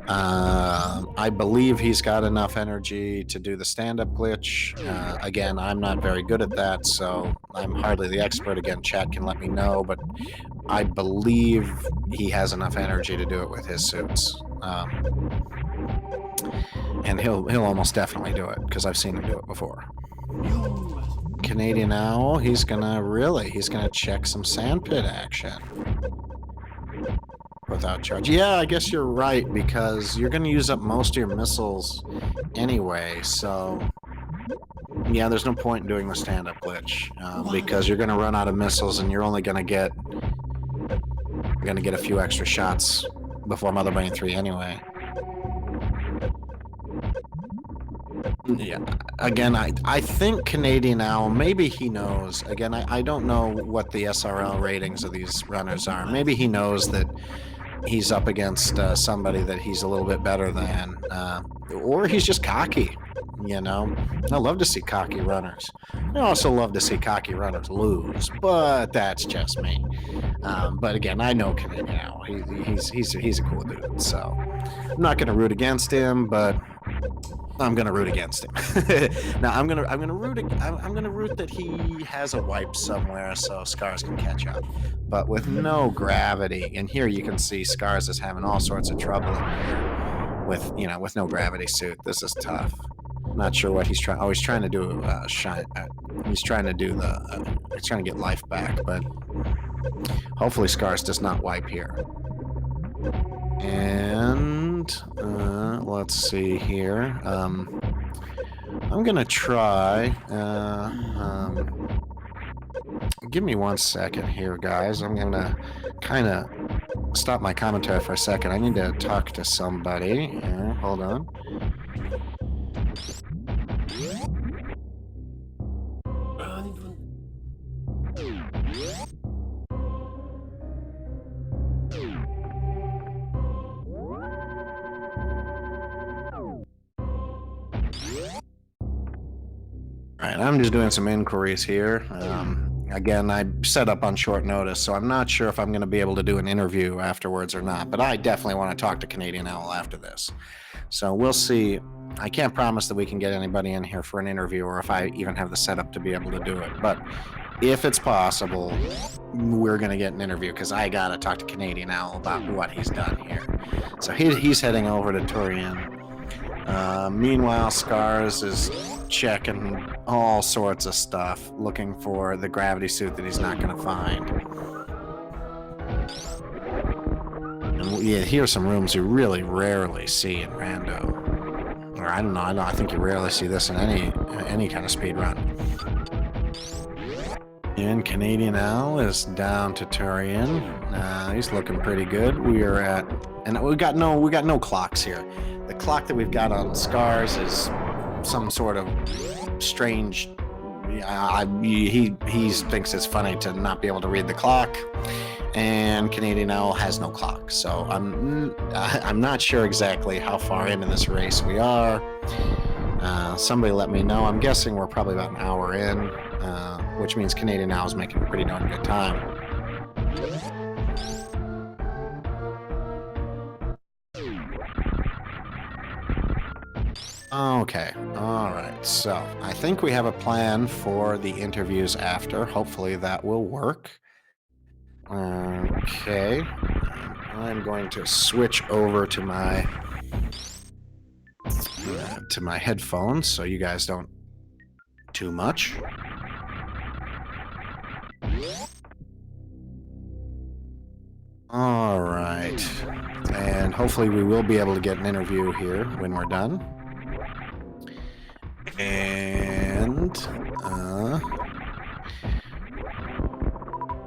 A: I believe he's got enough energy to do the stand-up glitch. Again, I'm not very good at that, so I'm hardly the expert. Again, chat can let me know, but I believe he has enough energy to do it with his suits. And he'll almost definitely do it, because I've seen him do it before. Canadian Owl, he's gonna check some sandpit action without charge. Yeah, I guess you're right, because you're gonna use up most of your missiles anyway, so yeah, there's no point in doing the stand-up glitch, because you're gonna run out of missiles, and you're only gonna get a few extra shots before Mother Brain 3 anyway. Yeah, again, I think Canadian Owl, maybe he knows. Again, I don't know what the SRL ratings of these runners are. Maybe he knows that he's up against somebody that he's a little bit better than, or he's just cocky. I love to see cocky runners. I also love to see cocky runners lose, but that's just me. But again, I know Canadian Owl. He's a cool dude, so I'm not gonna root against him, but I'm gonna root against him. Now I'm gonna root that he has a wipe somewhere so Scars can catch up, but with no gravity. And here you can see Scars is having all sorts of trouble in here with no gravity suit. This is tough. Not sure what he's trying. Oh, he's trying to do shine. He's trying to get life back, but hopefully Scars does not wipe here. And let's see here. I'm gonna try. Give me 1 second here, guys. I'm gonna kind of stop my commentary for a second. I need to talk to somebody. Hold on. Alright, I'm just doing some inquiries here. Again, I set up on short notice, so I'm not sure if I'm going to be able to do an interview afterwards or not, but I definitely want to talk to Canadian Owl after this. So we'll see. I can't promise that we can get anybody in here for an interview, or if I even have the setup to be able to do it, but if it's possible, we're going to get an interview, because I got to talk to Canadian Owl about what he's done here. So he's heading over to Turian. Meanwhile, Scars is checking all sorts of stuff, looking for the gravity suit that he's not going to find. And yeah, here's some rooms you really rarely see in Rando. Or I don't know, I think you rarely see this in any kind of speed run. And Canadian Owl is down to Turian. He's looking pretty good. We are at, and we got no clocks here. The clock that we've got on Scars is some sort of strange. He thinks it's funny to not be able to read the clock, and Canadian Owl has no clock. So I'm not sure exactly how far into this race we are. Somebody let me know. I'm guessing we're probably about an hour in, which means Canadian Owl is making a pretty darn good time. Okay, all right, so I think we have a plan for the interviews after. Hopefully that will work. Okay, I'm going to switch over to my headphones so you guys don't too much. All right, and hopefully we will be able to get an interview here when we're done.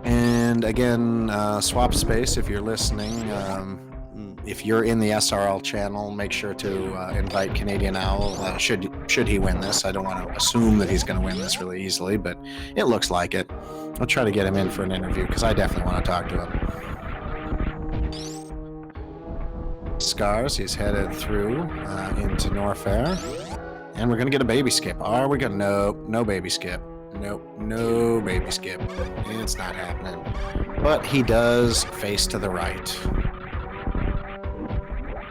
A: And again, swap space, if you're listening, if you're in the SRL channel, make sure to invite Canadian Owl. Should he win this? I don't want to assume that he's going to win this really easily, but it looks like it. I'll try to get him in for an interview, because I definitely want to talk to him. Scars, he's headed through into Norfair. And we're going to get a baby skip. Are we going to? Nope, no baby skip. Nope, no baby skip. It's not happening. But he does face to the right.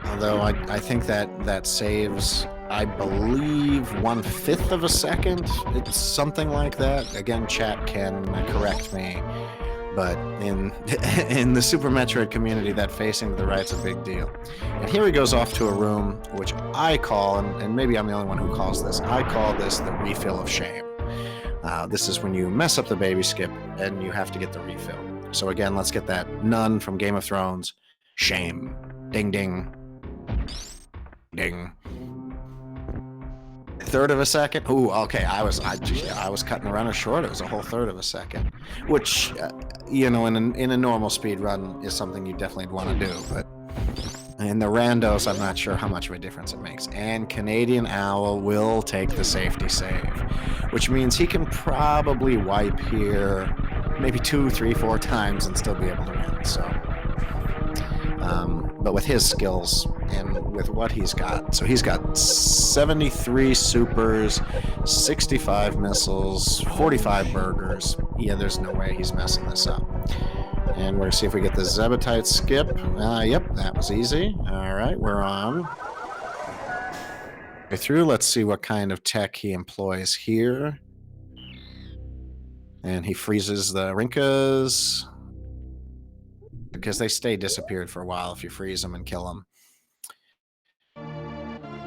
A: Although I think that saves, I believe, 1/5 of a second. It's something like that. Again, chat can correct me. But in the Super Metroid community, that facing to the right's a big deal. And here he goes off to a room, which I call, and maybe I'm the only one who calls this, I call this the refill of shame. This is when you mess up the baby skip and you have to get the refill. So again, let's get that nun from Game of Thrones. Shame. Ding, ding. Ding. Third of a second. Ooh, okay. I was cutting the runner short. It was a whole third of a second, which in a normal speed run is something you definitely want to do. But in the randos, I'm not sure how much of a difference it makes. And CanadianOwl will take the safety save, which means he can probably wipe here, maybe 2, 3, 4 times and still be able to win. So. But with his skills and with what he's got, so he's got 73 supers, 65 missiles, 45 burgers. Yeah, there's no way he's messing this up. And we're gonna see if we get the Zebetite skip. Yep, that was easy. All right, we're on. Way through. Let's see what kind of tech he employs here. And he freezes the Rinkas, because they stay disappeared for a while if you freeze them and kill them.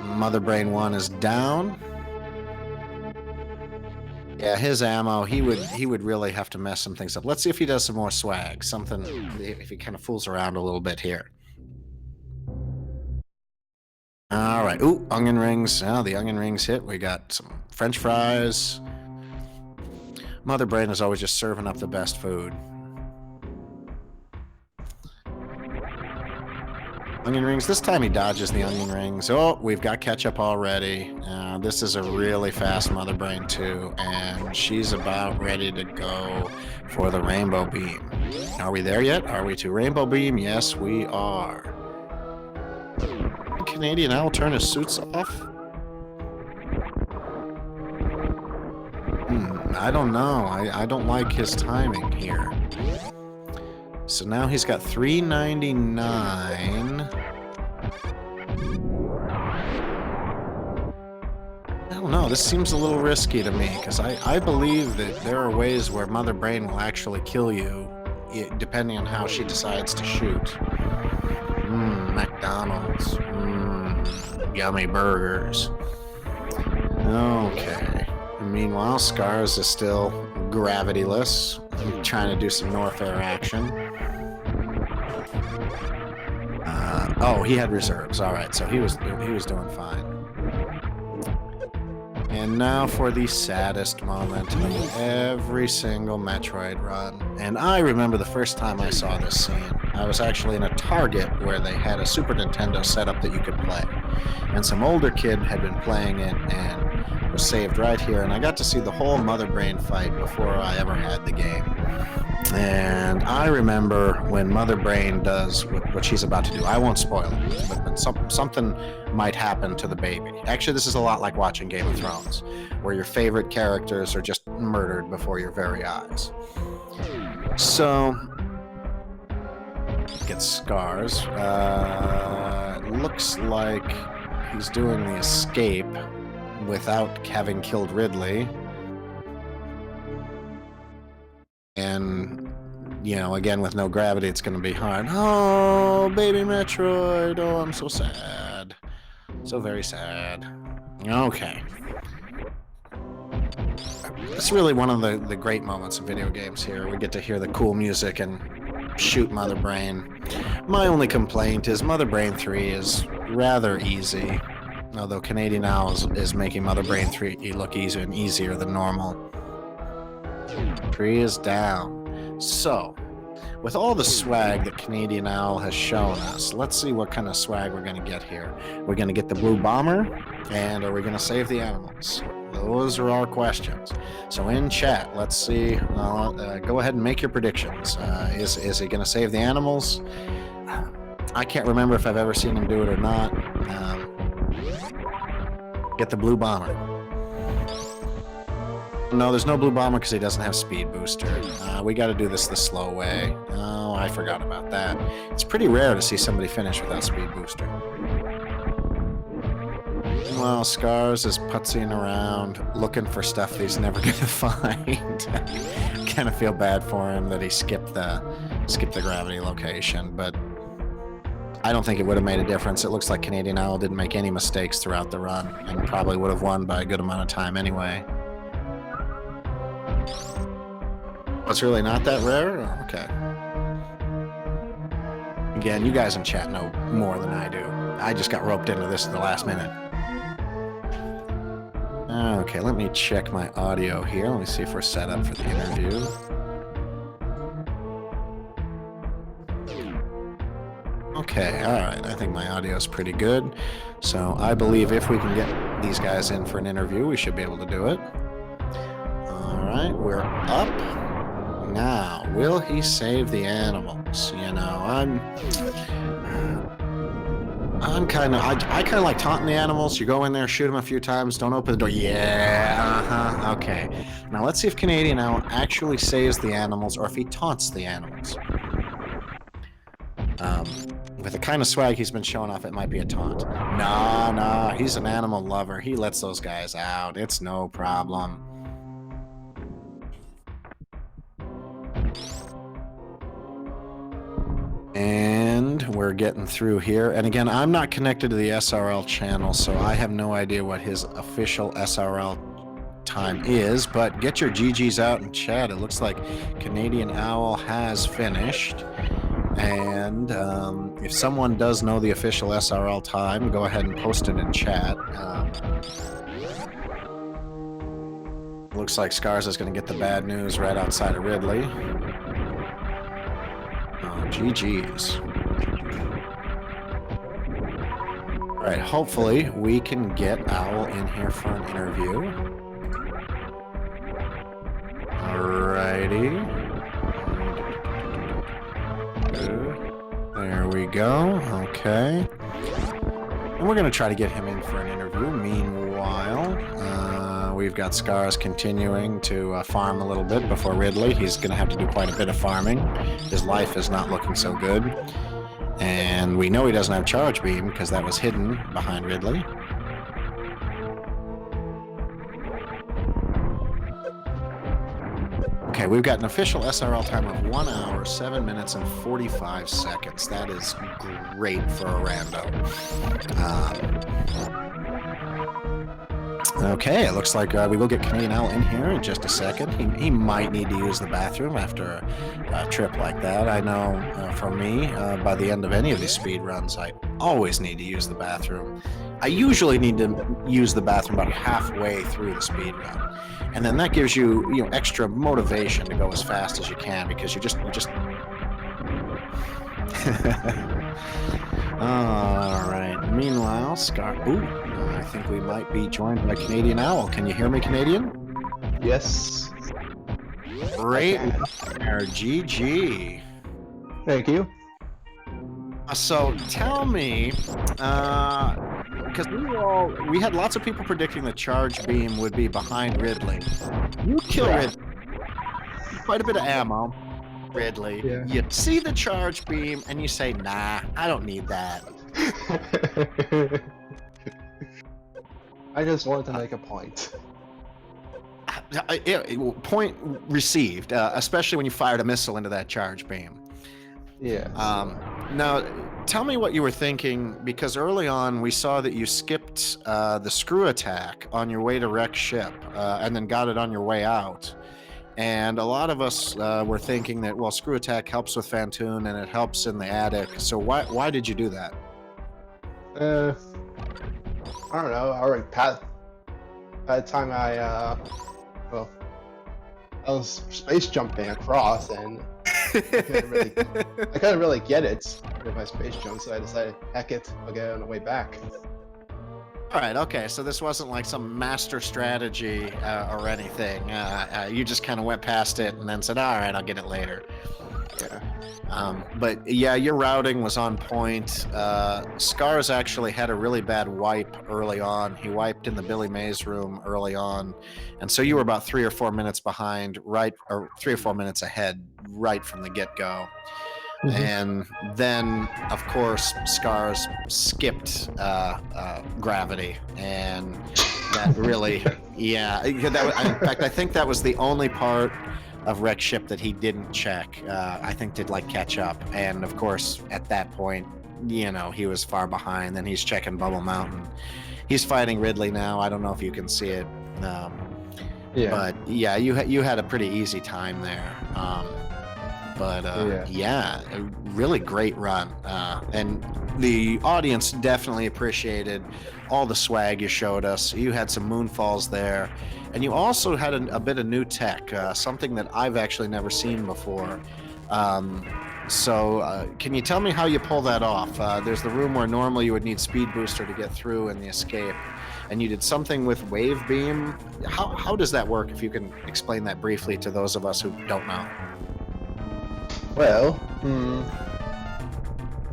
A: Mother Brain 1 is down. Yeah, his ammo, he would really have to mess some things up. Let's see if he does some more swag. Something, if he kind of fools around a little bit here. All right. Ooh, onion rings. Oh, the onion rings hit. We got some French fries. Mother Brain is always just serving up the best food. Onion rings. This time he dodges the onion rings. Oh, we've got ketchup already. This is a really fast Mother Brain too, and she's about ready to go for the rainbow beam. Are we there yet? Are we to rainbow beam? Yes, we are. Did CanadianOwl turn his suits off? I don't know. I don't like his timing here. So now he's got 399. I don't know. This seems a little risky to me, because I believe that there are ways where Mother Brain will actually kill you, depending on how she decides to shoot. McDonald's. Yummy burgers. Okay. And meanwhile, Scars is still gravityless. I'm trying to do some Norfair action. Oh, he had reserves. All right, so he was doing fine. And now for the saddest moment of every single Metroid run. And I remember the first time I saw this scene. I was actually in a Target where they had a Super Nintendo setup that you could play. And some older kid had been playing it and was saved right here. And I got to see the whole Mother Brain fight before I ever had the game. And I remember when Mother Brain does what she's about to do. I won't spoil it, but something might happen to the baby. Actually, this is a lot like watching Game of Thrones, where your favorite characters are just murdered before your very eyes. So, get Scars. Looks like he's doing the escape without having killed Ridley. And, again, with no gravity, it's going to be hard. Oh, baby Metroid. Oh, I'm so sad. So very sad. Okay. It's really one of the great moments of video games here. We get to hear the cool music and shoot Mother Brain. My only complaint is Mother Brain 3 is rather easy. Although CanadianOwl is making Mother Brain 3 look easier and easier than normal. 3 is down. So, with all the swag that CanadianOwl has shown us, let's see what kind of swag we're going to get here. We're going to get the blue bomber, and are we going to save the animals? Those are our questions. So in chat, let's see. Go ahead and make your predictions. Is he going to save the animals? I can't remember if I've ever seen him do it or not. Get the blue bomber. No, there's no blue bomber because he doesn't have speed booster. We got to do this the slow way. Oh, I forgot about that. It's pretty rare to see somebody finish without speed booster. Well, Scars is putzing around looking for stuff he's never going to find. Kind of feel bad for him that he skipped the gravity location, but I don't think it would have made a difference. It looks like CanadianOwl didn't make any mistakes throughout the run and probably would have won by a good amount of time anyway. Oh, it's really not that rare? Oh, okay. Again, you guys in chat know more than I do. I just got roped into this at the last minute. Okay, let me check my audio here. Let me see if we're set up for the interview. Okay, all right. I think my audio is pretty good. So I believe if we can get these guys in for an interview, we should be able to do it. All right, we're up. Now, will he save the animals? You know, I kind of like taunting the animals. You go in there, shoot them a few times, don't open the door. Yeah, okay. Now let's see if CanadianOwl actually saves the animals or if he taunts the animals. With the kind of swag he's been showing off, it might be a taunt. Nah, he's an animal lover. He lets those guys out. It's no problem. And we're getting through here. And again, I'm not connected to the SRL channel, so I have no idea what his official SRL time is, but get your GGs out in chat. It looks like CanadianOwl has finished. And if someone does know the official SRL time, go ahead and post it in chat. Looks like Scars is going to get the bad news right outside of Ridley. GG's. All right, hopefully we can get Owl in here for an interview. Alrighty. There we go. Okay. And we're going to try to get him in for an interview. Meanwhile, we've got Scars continuing to farm a little bit before Ridley. He's going to have to do quite a bit of farming. His life is not looking so good. And we know he doesn't have Charge Beam because that was hidden behind Ridley. Okay, we've got an official SRL time of 1 hour, 7 minutes, and 45 seconds. That is great for a rando. Okay, it looks like we will get CanadianOwl in here in just a second. He might need to use the bathroom after a trip like that. I know for me, by the end of any of these speed runs, I always need to use the bathroom. I usually need to use the bathroom about halfway through the speed run. And then that gives you, extra motivation to go as fast as you can because you just All right. Meanwhile, I think we might be joined by CanadianOwl. Can you hear me, Canadian?
B: Yes.
A: Great. GG.
B: Thank you.
A: So tell me, because we had lots of people predicting the Charge Beam would be behind Ridley. You kill Ridley. Quite a bit of ammo. Ridley.
B: Yeah.
A: You see the Charge Beam and you say, nah, I don't need that.
B: I just wanted to make a point.
A: Point received, especially when you fired a missile into that Charge Beam.
B: Yeah.
A: Now, tell me what you were thinking, because early on we saw that you skipped the screw attack on your way to wreck ship and then got it on your way out. And a lot of us were thinking that, well, screw attack helps with Fantoon and it helps in the attic. So why did you do that?
B: I don't know. Alright, by the time I was space jumping across and I couldn't really get it with my space jump, so I decided, heck it, I'll get it on the way back.
A: All right, okay, so this wasn't like some master strategy or anything. You just kind of went past it and then said, all right, I'll get it later.
B: Yeah.
A: But yeah, your routing was on point. Scars actually had a really bad wipe early on. He wiped in the Billy Mays room early on, and so you were about 3 or 4 minutes behind, right, or 3 or 4 minutes ahead, right from the get-go.
B: Mhm.
A: And then, of course, Scars skipped gravity, and that really, yeah. In fact, I think that was the only part of Wreck Ship that he didn't check. I think to like catch up, and of course, at that point, he was far behind. Then he's checking Bubble Mountain. He's fighting Ridley now. I don't know if you can see it,
B: Yeah.
A: but yeah, you had a pretty easy time there. But
B: Yeah.
A: yeah, a really great run. And the audience definitely appreciated all the swag you showed us. You had some moonfalls there. And you also had a bit of new tech, something that I've actually never seen before. So can you tell me how you pull that off? There's the room where normally you would need speed booster to get through in the escape. And you did something with wave beam. How does that work? If you can explain that briefly to those of us who don't know.
B: Well,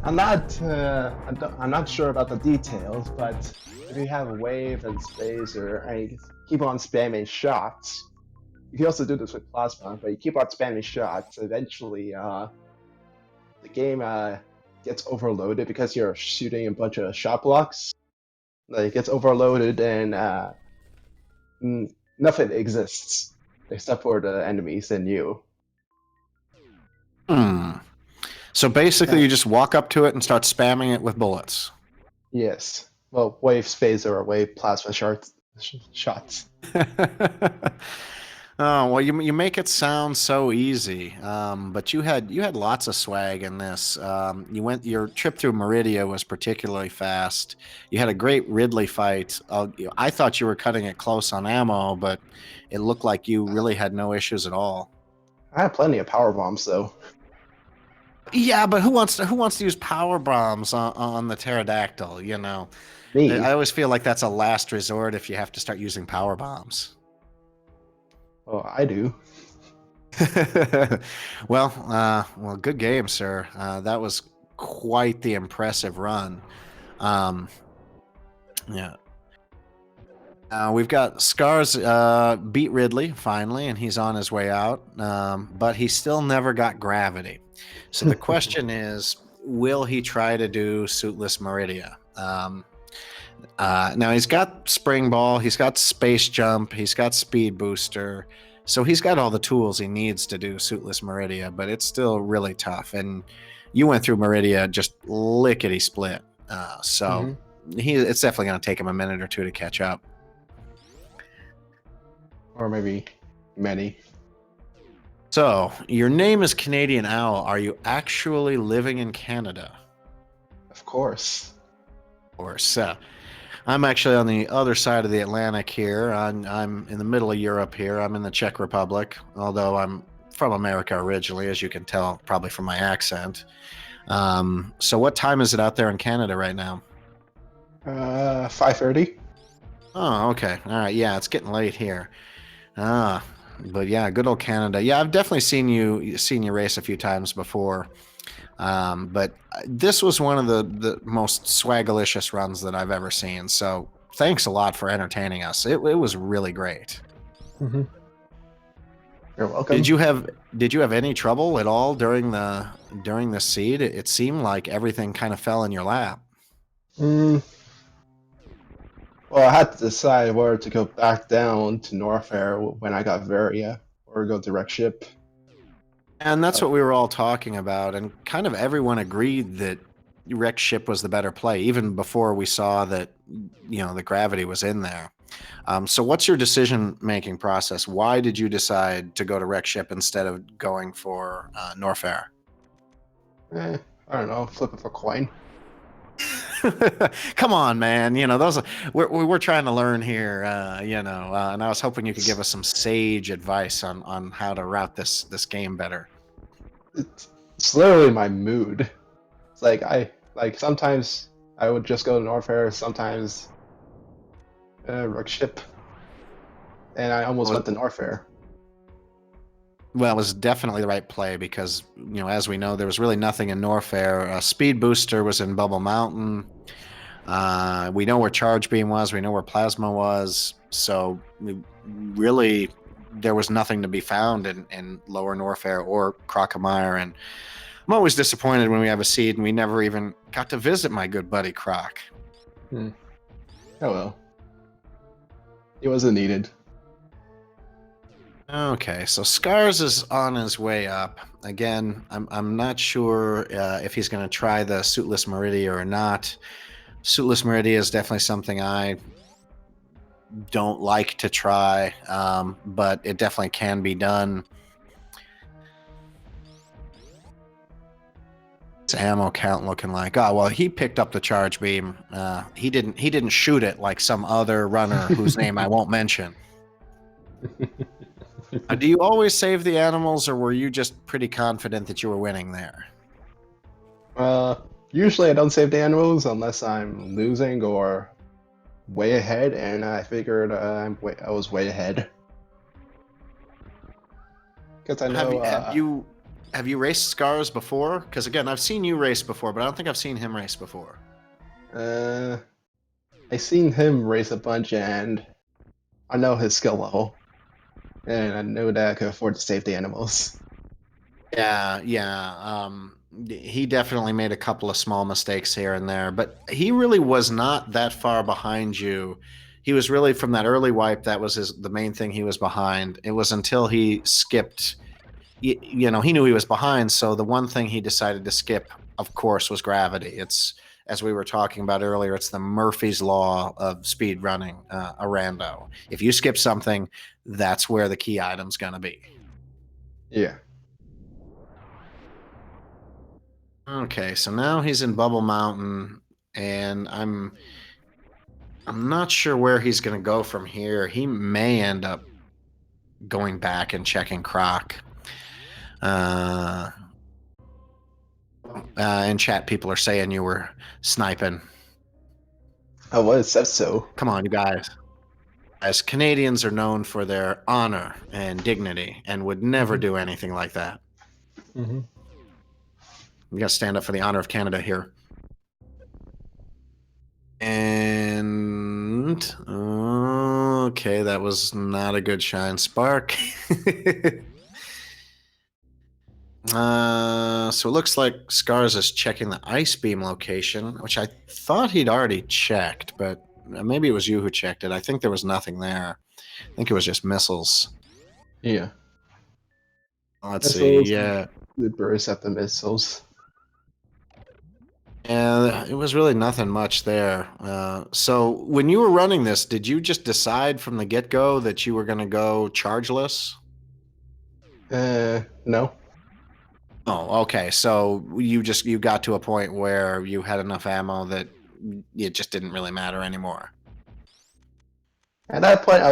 B: I'm not sure about the details, but if you have a wave and spacer and you keep on spamming shots, you can also do this with plasma. But you keep on spamming shots, eventually, the game gets overloaded because you're shooting a bunch of shot blocks. Like, it gets overloaded and nothing exists except for the enemies and you.
A: Hmm. So basically,
B: Uh,
A: you just walk up to it and start spamming it with bullets.
B: yes. Well, wave spacer or wave plasma shots.
A: Oh well, you make it sound so easy, but you had lots of swag in this. Your trip through Meridia was particularly fast. You had a great Ridley fight. I thought you were cutting it close on ammo, but it looked like you really had no issues at all.
B: I have plenty of power bombs though.
A: Yeah, but who wants to use power bombs on the pterodactyl? I
B: Me?
A: always feel like that's a last resort if you have to start using power bombs.
B: Oh, I do.
A: Well, good game, sir. That was quite the impressive run. Um, yeah. We've got Scars beat Ridley finally, and he's on his way out. But he still never got gravity. So the question is, will he try to do suitless Meridia? Now he's got spring ball, he's got space jump, he's got speed booster, so he's got all the tools he needs to do suitless Meridia, but it's still really tough. And you went through Meridia just lickety split, so
B: hmm
A: it's definitely going to take him a minute or two to catch up.
B: Or maybe many.
A: So your name is Canadian Owl. Are you actually living in Canada?
B: Of course.
A: Or so? I'm actually on the other side of the Atlantic here. I'm in the middle of Europe here. I'm in the Czech Republic, although I'm from America originally, as you can tell probably from my accent. So what time is it out there in Canada right now?
B: 5:30.
A: Oh, okay. All right. Yeah, it's getting late here. Ah, but yeah, good old Canada. Yeah, I've definitely seen you race a few times before. But this was one of the most swagalicious runs that I've ever seen. So thanks a lot for entertaining us. It was really great.
B: Mm-hmm. You're
A: Did
B: welcome.
A: you have any trouble at all during the seed? It seemed like everything kind of fell in your lap.
B: Mm, well, I had to decide whether to go back down to Norfair when I got Varia or go direct ship.
A: And that's
B: Uh,
A: what we were all talking about, and kind of everyone agreed that Wreck Ship was the better play, even before we saw that the gravity was in there. So, what's your decision-making process? Why did you decide to go to Wreck Ship instead of going for Norfair?
B: I don't know, flip of a coin.
A: Come on, man. We're trying to learn here. And I was hoping you could give us some sage advice on how to route this game better.
B: It's literally my mood. It's like sometimes I would just go to Norfair, sometimes Rook ship, and I almost
A: Was
B: went to Norfair.
A: Well, it was definitely the right play because, as we know, there was really nothing in Norfair. Speed Booster was in Bubble Mountain. We know where Charge Beam was. We know where Plasma was. So really, there was nothing to be found in Lower Norfair or Crocomire. And I'm always disappointed when we have a seed and we never even got to visit my good buddy Croc.
B: Oh well. It wasn't needed.
A: Okay, so Scars is on his way up. Again, I'm not sure if he's going to try the Suitless Meridia or not. Suitless Meridia is definitely something I don't like to try, but it definitely can be done. What's ammo count looking like? Oh well, he picked up the charge beam. He didn't shoot it like some other runner whose name I won't mention. Do you always save the animals, or were you just pretty confident that you were winning there?
B: Usually I don't save the animals unless I'm losing or way ahead, and I figured I was way ahead. Because I know.
A: Have you raced Scars before? Because again, I've seen you race before, but I don't think I've seen him race before.
B: I seen him race a bunch, and I know his skill level, and I know that I could afford to save the animals.
A: Yeah. He definitely made a couple of small mistakes here and there, but he really was not that far behind you. He was really from that early wipe. That was the main thing he was behind. It was until he skipped. He knew he was behind, so the one thing he decided to skip, of course, was gravity. It's, as we were talking about earlier, it's the Murphy's Law of speed running, a rando. If you skip something, that's where the key item's going to be.
B: Yeah.
A: Okay, so now he's in Bubble Mountain, and I'm not sure where he's going to go from here. He may end up going back and checking Croc. In chat, people are saying you were sniping.
B: I was, said so.
A: Come on, you guys. As Canadians are known for their honor and dignity and would never do anything like that.
B: Mm-hmm.
A: You got to stand up for the honor of Canada here. And okay, that was not a good shine spark. So it looks like Scars is checking the ice beam location, which I thought he'd already checked, but maybe it was you who checked it. I think there was nothing there. I think it was just missiles.
B: Yeah.
A: Let's see. Yeah.
B: The burst at the missiles.
A: Yeah, it was really nothing much there. So when you were running this, did you just decide from the get-go that you were going to go chargeless?
B: No.
A: Oh, okay. So you got to a point where you had enough ammo that it just didn't really matter anymore.
B: At that point,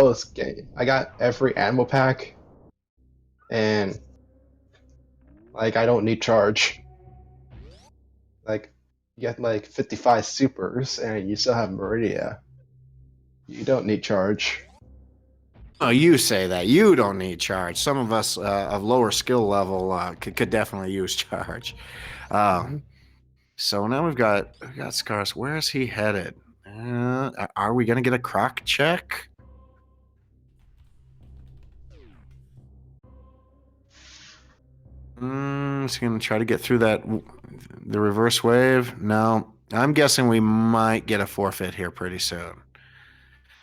B: I got every ammo pack, and like I don't need charge. Like you get like 55 supers, and you still have Meridia. You don't need charge.
A: Oh, you say that. You don't need charge. Some of us of lower skill level could definitely use charge. So now we've got Scars. Where is he headed? Are we going to get a Croc check? Is he going to try to get through the reverse wave? No. I'm guessing we might get a forfeit here pretty soon.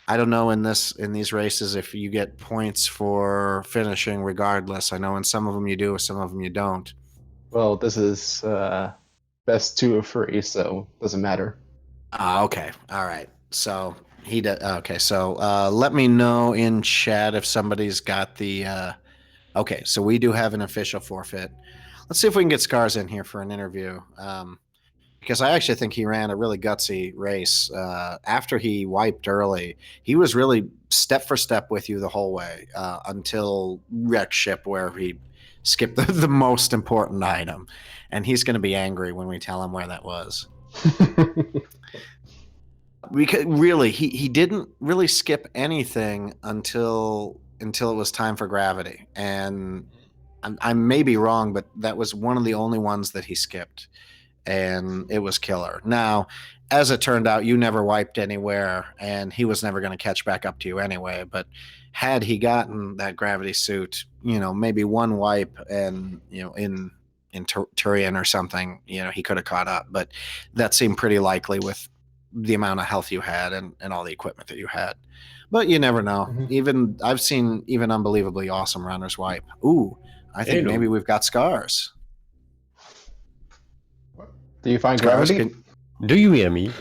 A: I don't know in these races if you get points for finishing regardless. I know in some of them you do, some of them you don't.
B: Well, this is best 2 of 3, so doesn't matter.
A: Okay. All right. So he does. Okay. So let me know in chat if somebody's got the. Okay. So we do have an official forfeit. Let's see if we can get Scars in here for an interview. Because I actually think he ran a really gutsy race. After he wiped early, he was really step for step with you the whole way until wreck ship, where he skipped the most important item. And he's going to be angry when we tell him where that was. Because really, he didn't really skip anything until it was time for gravity. And I may be wrong, but that was one of the only ones that he skipped, and it was killer. Now, as it turned out, you never wiped anywhere, and he was never going to catch back up to you anyway. But had he gotten that gravity suit, maybe one wipe, and in Turian or something, he could have caught up. But that seemed pretty likely with the amount of health you had and all the equipment that you had. But you never know.
B: Mhm.
A: I've seen even unbelievably awesome runners wipe. Ooh, I think
C: Hello.
A: maybe we've got Scars.
B: Do you find
A: Scars,
B: gravity?
C: Do you hear me?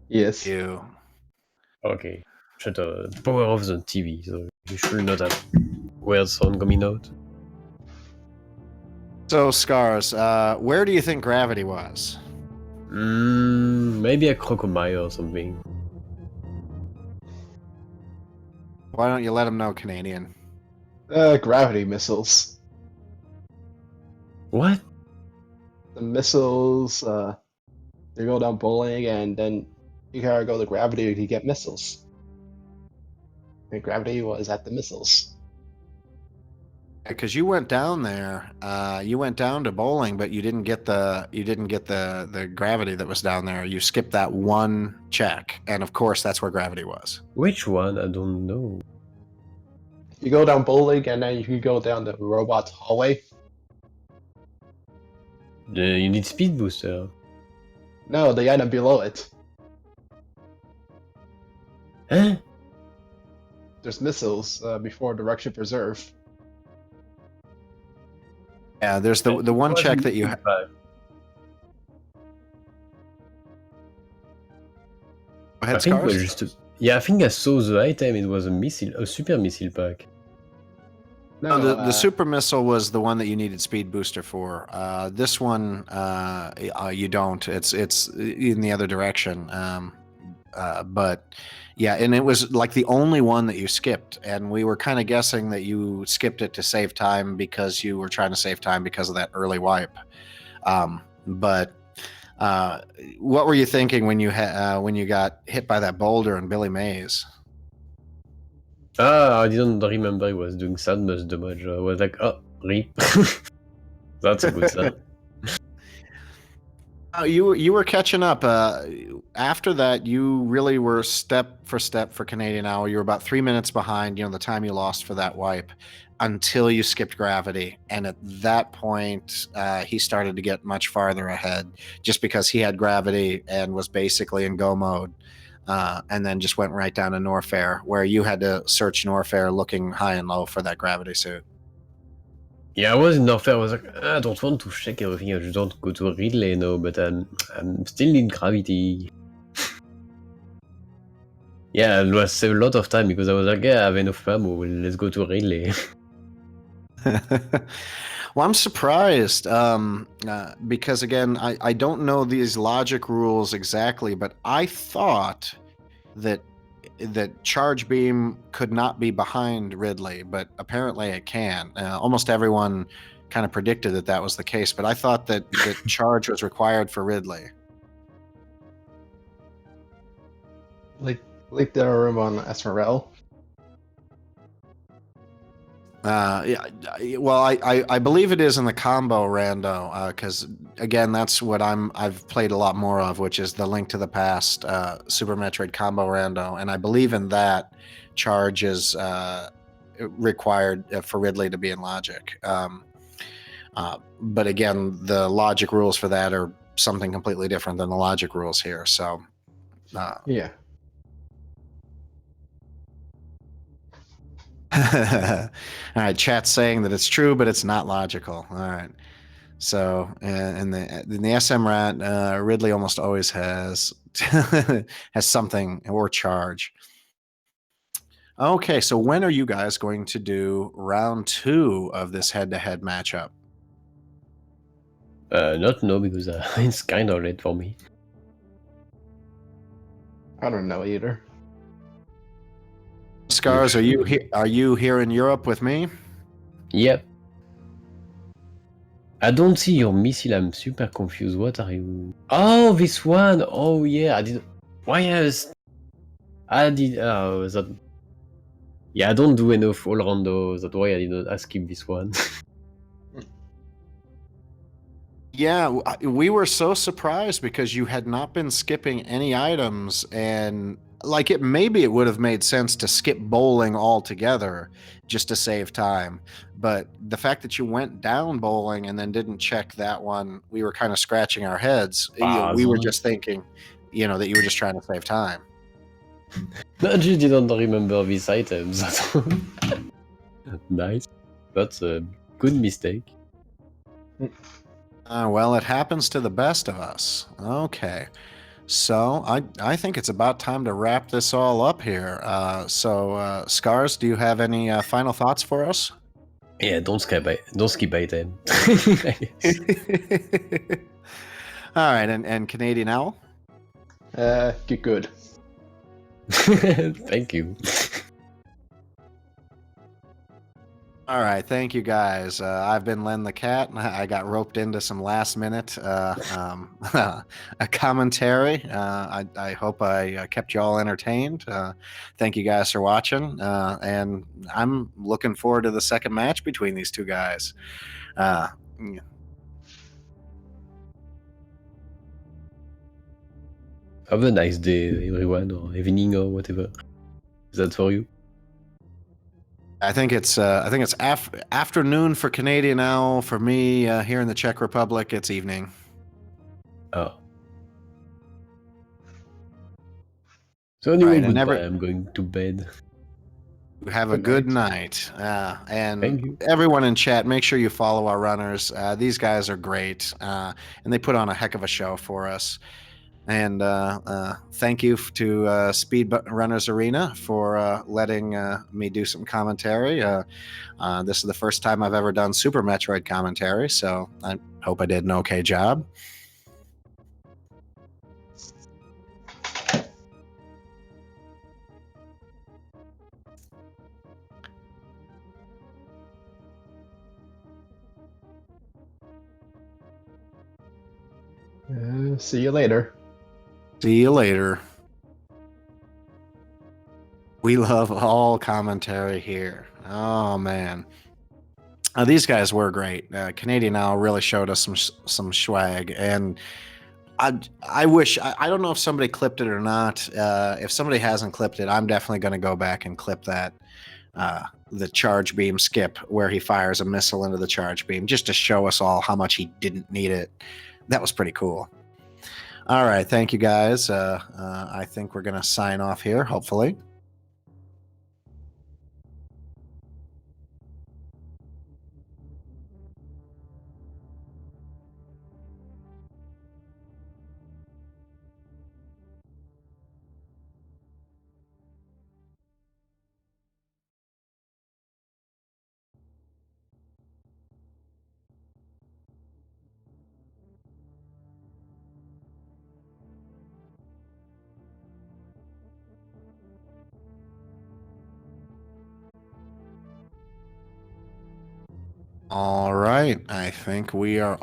B: Yes.
A: you.
C: Okay. Shut up. Power off the TV, so you should not have weird sound coming out.
A: So, Scars, where do you think gravity was?
C: Maybe a crocodile or something.
A: Why don't you let him know, Canadian?
B: Gravity missiles.
C: What?
B: The missiles, they go down bowling, and then you gotta go to gravity to get missiles. And gravity was at the missiles.
A: Because you went down there, you went down to bowling, but you didn't get the gravity that was down there. You skipped that one check, and of course, that's where gravity was.
C: Which one? I don't know.
B: You go down bowling, and then you can go down the robot hallway.
C: You need speed booster.
B: No, the item below it.
C: Huh?
B: There's missiles before Direction Preserve.
A: Yeah, there's the one check that you had. Go ahead,
C: I think it was
A: Scars.
C: just yeah, I think I saw the item. It was a super missile pack.
A: No, the super missile was the one that you needed speed booster for. This one, you don't. It's in the other direction. But yeah, and it was like the only one that you skipped, and we were kind of guessing that you skipped it to save time because you were trying to save time because of that early wipe. But what were you thinking when you got hit by that boulder in Billy Mays?
C: I didn't remember it was doing that much damage. I was like, oh, rip. That's a good sign.
A: You were catching up. After that, you really were step for CanadianOwl. You were about 3 minutes behind. The time you lost for that wipe, until you skipped gravity, and at that point, he started to get much farther ahead, just because he had gravity and was basically in go mode, and then just went right down to Norfair, where you had to search Norfair, looking high and low for that gravity suit.
C: Yeah, I was in Norfair. I was like, I don't want to check everything. I just want to go to Ridley now, but I'm still in gravity. Yeah, it was a lot of time because I was like, yeah, I have enough ammo. Let's go to Ridley.
A: Well, I'm surprised because, again, I don't know these logic rules exactly, but I thought that charge beam could not be behind Ridley, but apparently it can. Almost everyone kind of predicted that was the case, but I thought that charge was required for Ridley.
B: Like the room on SMRAT.
A: Yeah, well, I believe it is in the combo rando, because again, that's what I've played a lot more of, which is the Link to the Past Super Metroid combo rando, and I believe in that charge is required for Ridley to be in logic. But again, the logic rules for that are something completely different than the logic rules here. So
B: Yeah.
A: All right, chat's saying that it's true, but it's not logical. All right. So in the SMRAT, Ridley almost always has has something or charge. Okay, so when are you guys going to do round 2 of this head-to-head matchup?
C: Not know because it's kind of late for me.
B: I don't know either.
A: Scars, are you here in Europe with me?
C: Yep. I don't see your missile. I'm super confused. What are you? Oh, this one. Oh yeah, I did. Why else? I did. That. Yeah, I don't do enough all randos. That's why I did not skip this one.
A: Yeah, we were so surprised because you had not been skipping any items, and like maybe it would have made sense to skip bowling altogether just to save time. But the fact that you went down bowling and then didn't check that one, we were kind of scratching our heads. We were just thinking, that you were just trying to save time.
C: No, I just didn't remember these items. That's all. Nice. That's a good mistake.
A: Well, it happens to the best of us. Okay. So I think it's about time to wrap this all up here. Scars, do you have any final thoughts for us?
C: Yeah, don't skip item.
A: All right, and Canadian Owl?
B: Good.
C: Thank you.
A: All right, thank you guys. I've been Len the Cat. I got roped into some last minute a commentary. I hope I kept you all entertained. Thank you guys for watching, and I'm looking forward to the second match between these two guys.
C: Have a nice day, everyone, or evening, or whatever. Is that for you?
A: I think it's afternoon for Canadian Owl. For me, here in the Czech Republic, it's evening.
C: Oh. So anyway,
A: Right, and
C: goodbye. I'm going to bed.
A: Have a good night.
C: Thank
A: And
C: you.
A: everyone in chat, make sure you follow our runners. These guys are great, and they put on a heck of a show for us. And thank you to Speed Runners Arena for letting me do some commentary. This is the first time I've ever done Super Metroid commentary, so I hope I did an okay job.
B: See you later.
A: See you later. We love all commentary here. Oh man, these guys were great. Canadian Owl really showed us some swag, and I wish I don't know if somebody clipped it or not. If somebody hasn't clipped it, I'm definitely going to go back and clip that the charge beam skip where he fires a missile into the charge beam just to show us all how much he didn't need it. That was pretty cool. All right, thank you guys. I think we're going to sign off here, hopefully. All right, I think we are